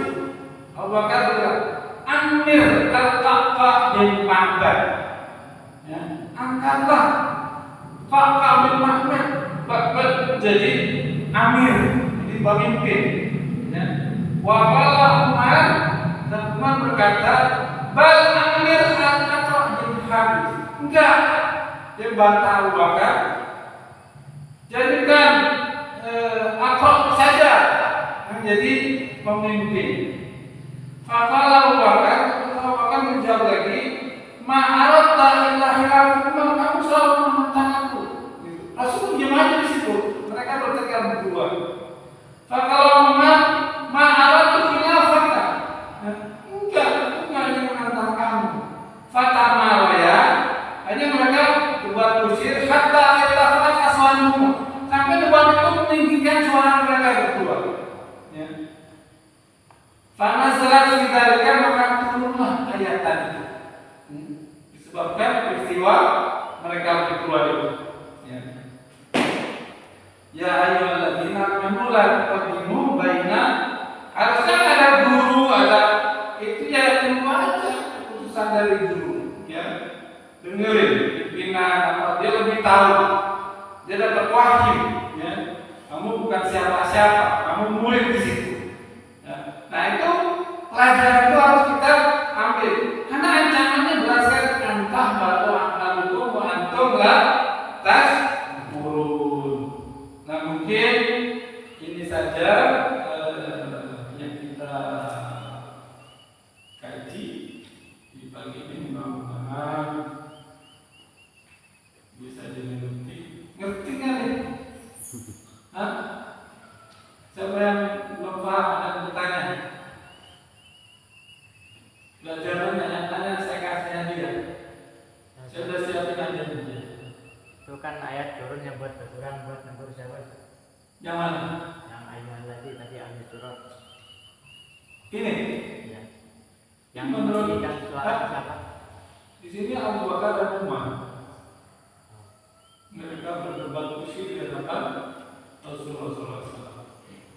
Abu Bakar berkata, Amir al-Qaqqa bin Ma'bad, ya, angkatlah Qaqqa bin Ma'bad jadi amir, jadi pemimpin, ya. Wa qala Umar, dan Umar berkata, bal amir al-Qaqqa bin Habib, enggak, dia bantah Abu Bakar, jadikan Qaqqa saja menjadi pemimpin. Faqala Abu Bakar menjawab lagi, ma'aratta illa hilafumma, kamu selalu kedua. Kalau ma'arat itu khilafata. Enggak ingin menantang kamu. Fata maraya, hanya mereka debat kusir hatta irtafa'at aswanuhum. Sampai debat itu meninggikan suara mereka berdua. Ya. Fanazalat fi dzalika, maka turunlah ayat tadi. Disebabkan peristiwa mereka berdua itu. Ya ayyuhalladzina amanu la tuqaddimu baina, harusnya ada guru, ada itu ya tunggu aja keputusan dari guru, ya dengerin pimpinan apa, dia lebih tahu, dia dapat wahyu, ya kamu bukan siapa-siapa, kamu murid di situ, ya. Nah itu pelajaran itu harus kita ambil, karena ancamannya berasal antah batu akalukum wa antum la tas burun. Nah mungkin ini saja yang kita kaji di pagi ini, mudah-mudahan bisa dimengerti. Ngerti kan ya? Hah? Siapa yang belum paham dan bertanya? Belajarannya yang tanya saya kasih hadiah. Saya sudah siapin hadiahnya. Itu kan ayat turun yang buat aturan buat negur siapa? Yang mana? Yang ayat tadi ahli surat. Ini. Ya. Yang menurut menjadikan suara siapa? Di sini Abu Bakar dan Umar. Mereka berdebat kusir di hadapan Rasulullah SAW.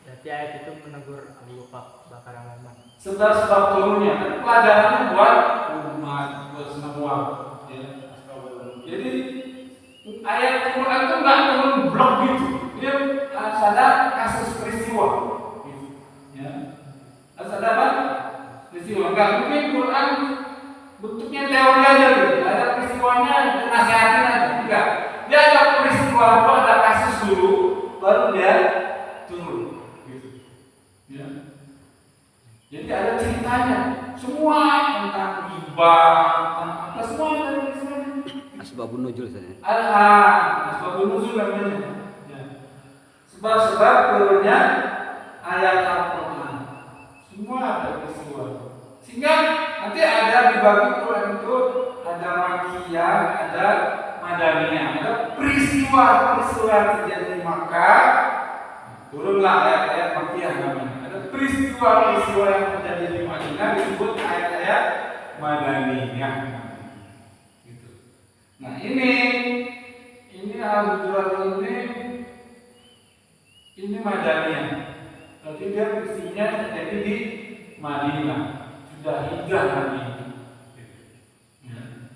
Berarti ayat itu menegur Abu Bakar dan Umar. Sebab turunnya, kan pelajarannya buat umat, buat semua. Ya. Jadi ayat Quran itu nggak turun blok gitu. Dia ada kasus peristiwa. Gitu. Ya. Ada apa? Peristiwa. Nggak mungkin Quran bentuknya teori aja gitu. Ada peristiwanya, nasihatin aja. Enggak. Dia ada peristiwa, ada kasus dulu, baru dia turun. Gitu. Ya. Jadi ada ceritanya. Semua tentang ghibah, tentang apa semua ada tulisannya. Asbabun nuzul saja. Asbabun nuzul namanya. Ya. Sebab-sebab turunnya ayat Al-Quran. Semua ada peristiwa. Sehingga nanti ada dibagi Quran itu ada Makkiyah, ada Madaniyah, ada peristiwa-peristiwa yang terjadi di Makkah. Turunlah ayat-ayat Makkiyah namanya. Ada peristiwa-peristiwa yang terjadi di Madinah disebut ayat-ayat Madaniyah. Gitu. Nah ini Al-Hujurat ini Madaniyah. Berarti dia peristiwanya terjadi di Madinah. Sudah hijrah Nabi. Ya.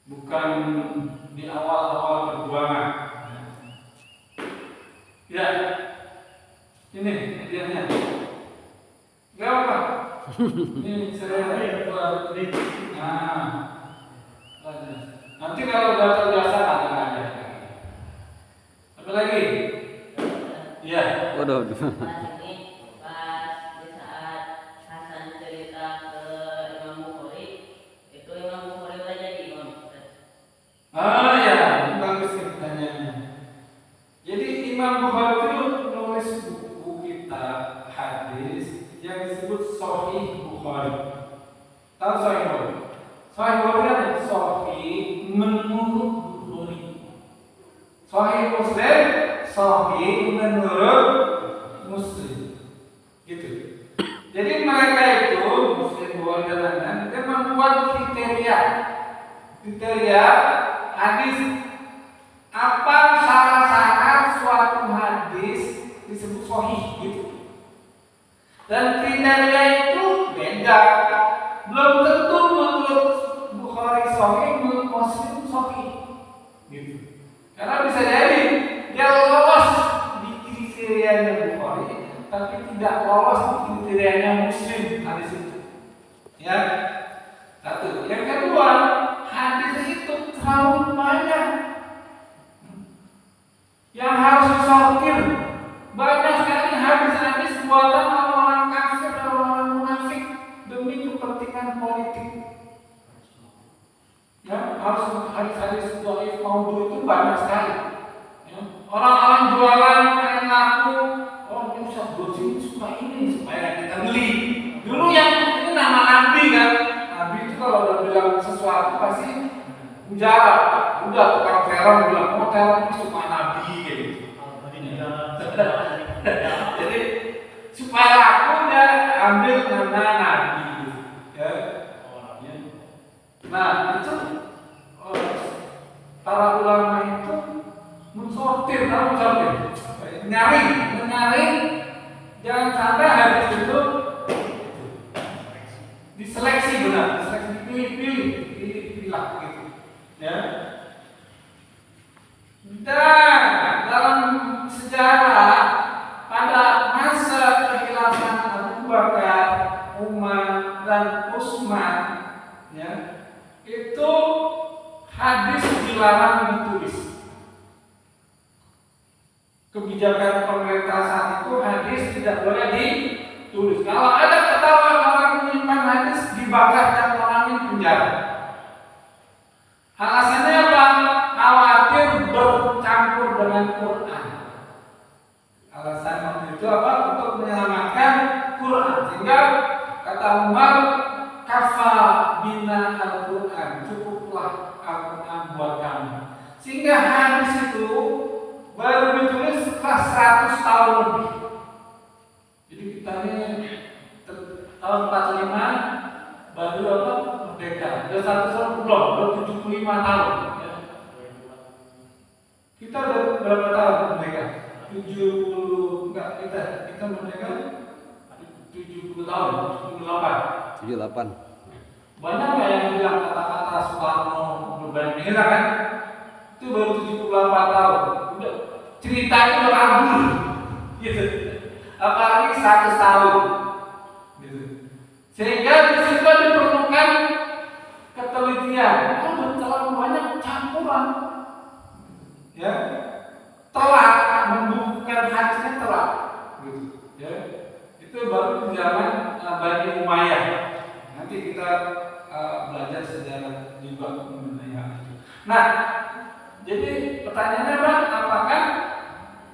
Bukan di awal-awal perjuangan. Ya. Ini hadiahnya. Gak apa? Ini saya buat ini. Nah, nanti kalau udah terbiasa ada. Apa lagi? Iya. Waduh. Ya, bagus pertanyaannya. Jadi Imam Bukhari itu nulis buku kitab hadis yang disebut Sahih Bukhari. Tahu Sahih Bukhari? Sahih Bukhari adalah Sahih menurut Bukhari. Sahih Muslim, Sahih menurut Muslim. Gitu. Jadi mereka itu Muslim Bukhari dan lain-lain, dia membuat kriteria hadis, apa syarat-syarat suatu hadis disebut sahih gitu. Dan kriteria itu beda. Belum tentu menurut Bukhari sahih, menurut Muslim sahih gitu. Karena bisa jadi dia lolos di kriterianya Bukhari, tapi tidak lolos di kriterianya Muslim hadis itu. Ya. Satu. Yang kedua, hadis itu terlalu banyak yang harus disortir. Banyak sekali hadis-hadis buatan orang-orang kafir dan orang munafik demi kepentingan politik. Ya, harus hadis-hadis dhaif maudhu itu banyak sekali. Ya. Orang-orang jualan lain aku, oh ini Ustaz Gosim suka ini supaya kita beli. Dulu yang ini nama Nabi kan, Nabi itu kalau udah bilang sesuatu pasti ujar, udah tukang teror bilang, oh teror ini suka Nabi gitu. Jadi supaya laku dia ambil nama Nabi gitu. Ya. Nah itu para ulama itu mensortir, menyaring, jangan sampai hadis itu diseleksi benar, dipilih-pilih gitu, ya. Dan dalam sejarah pada masa kekhilafan Abu Bakar, Umar, dan Utsman, ya, itu hadis dilarang ditulis. Kebijakan pemerintah saat itu hadis tidak boleh ditulis. Kalau ada ketahuan orang menyimpan hadis, dibakar dan orangnya penjara. Alasannya apa? Khawatir bercampur dengan Quran. Alasan waktu itu apa? Untuk menyelamatkan Quran. Sehingga kata Umar, kafa bina al-Quran, cukuplah Al-Quran buat kami. Sehingga hadis itu baru ditulis setelah 100 tahun lebih. Jadi kita ini tahun 45 baru apa? Merdeka. Udah 100 tahun belum, baru 75 tahun. Ya. Kita udah berapa tahun merdeka? 70 enggak, kita merdeka 70 tahun, 78. Banyak nggak yang bilang kata-kata Soekarno berbanding merah kan? Itu baru 78 tahun. Udah ceritanya udah kabur, gitu. Apalagi 100 tahun, gitu. Sehingga di situ diperlukan ketelitian. Itu terlalu banyak campuran, ya. Telat membukukan hadisnya telat, gitu. Ya. Itu baru di zaman Bani Umayyah. Nanti kita belajar sejarah juga mengenai hal itu. Nah, jadi pertanyaannya apa? Apakah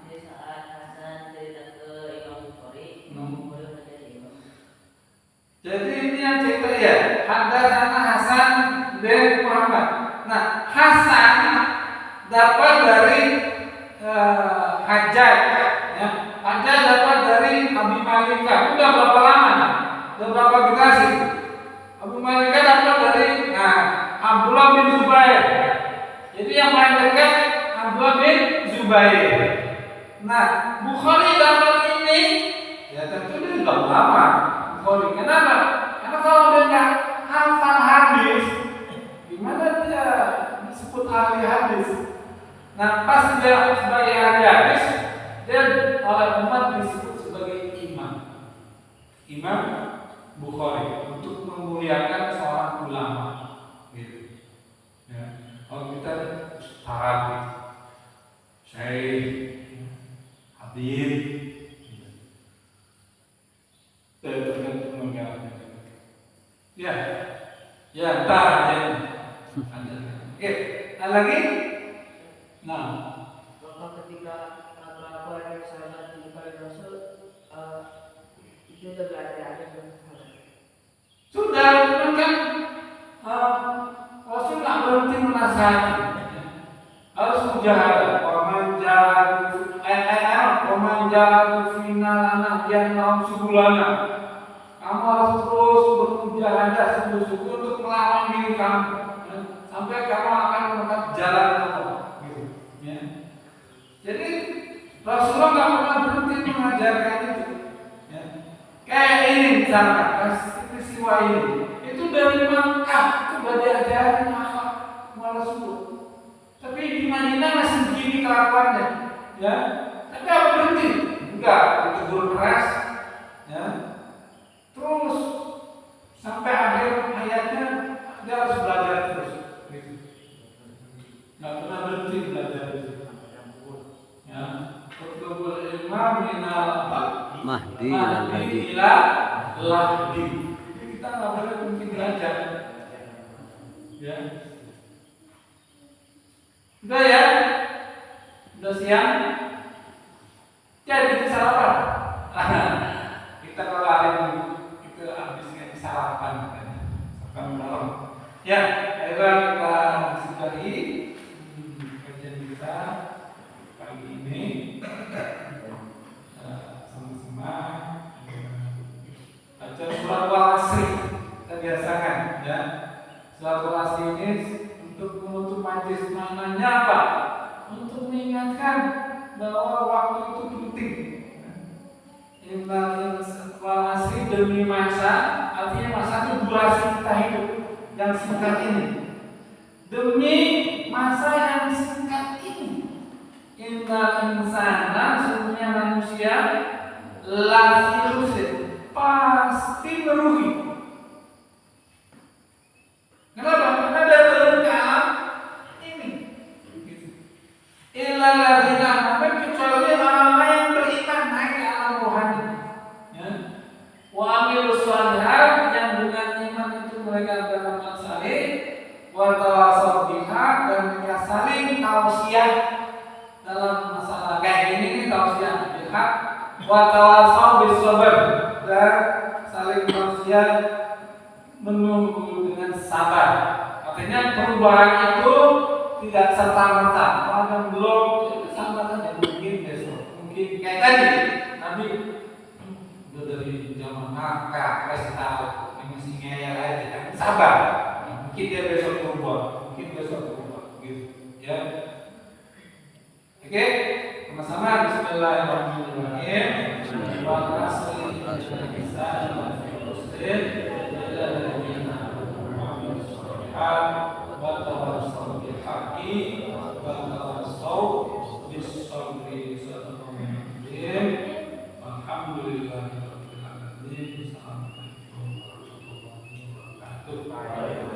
di saat Hasan cerita ke Imam Bukhari, boleh menjadi imam? Jadi ini yang cerita ya. Hadatsana Hasan bin Muhammad. Nah, Hasan dapat dari Hajjaj, ya. Hajjaj dapat dari Abi Malika. Udah berapa lama? Udah berapa generasi? Abu Malika dapat dari Abdullah bin Zubair. Jadi yang paling dekat Abdullah bin Zubair. Nah, Bukhari dapat ini ya tentu dia sudah lama. Bukhari kenapa? Karena kalau dia nggak hafal hadis, gimana dia disebut ahli hadis? Nah, pas dia sebagai ahli hadis, dia oleh umat disebut sebagai imam. Imam Bukhari untuk memuliakan seorang ulama, gitu. Ya. Kalau kita Ustaz, Syekh, Habib, tergantung negaranya. Ya, ntar ya. Oke, ada lagi? Nah, Bapak ketika berapa yang sahabat di Bukhari Rasul itu udah belajar sudah, kan Rasul nggak berhenti menasihati, harus mujahadah. Waman jahadu fina lana yang subulana. Kamu harus terus bermujahadah sungguh-sungguh untuk melawan diri kamu, sampai kamu akan menemukan jalan Allah. Gitu, ya. Jadi Rasulullah nggak pernah berhenti mengajarkan itu. Ya. Kayak ini misalkan peristiwa ini, itu dari Makkah itu udah diajarin akhlak Rasulullah. Tapi di Madinah masih begini kelakuannya, ya. Tapi apa berhenti? Enggak, ditegur keras, ya. Terus sampai akhir hayatnya dia harus belajar terus, gitu. Nggak pernah berhenti belajar itu. Ya, Qutbul Imam minal Mahdi dan Hadi. Lahdi. Jadi kita nggak boleh berhenti belajar. Ya. Udah ya? Udah siang? Jadi bahwa waktu itu penting. Innal asri demi masa, artinya masa itu durasi kita hidup yang singkat ini. Demi masa yang singkat ini, innal insana, sesungguhnya manusia, lafi khusr, pasti merugi. Kenapa? Karena dia turun ke alam ini. Illa ladzina amanu, kecuali orang-orang yang beriman naik ke alam rohani. Ya. Wa amilus shalihat, yang dengan iman itu mereka beramal saleh. Wa tawassaw biha, dan mereka saling tausiah dalam masalah kayak ini tausiah bilhaq. Wa tawassaw bis sabr, dan saling tausiah menunggu dengan sabar. Artinya perubahan itu tidak serta-merta. Kalau belum sabar saja, mungkin besok, mungkin kayak tadi Nabi udah dari zaman Makkah kasih tahu ini masih ngeyel aja, kan sabar. Mungkin dia besok berubah, mungkin besok berubah, gitu ya. Oke, sama-sama Bismillahirrahmanirrahim. Wa asri al-insan wa muslim wa tawassaw bil haqqi wa tawassaw bis sabri. Alhamdulillahirabbil alamin. Assalamualaikum warahmatullahi wabarakatuh.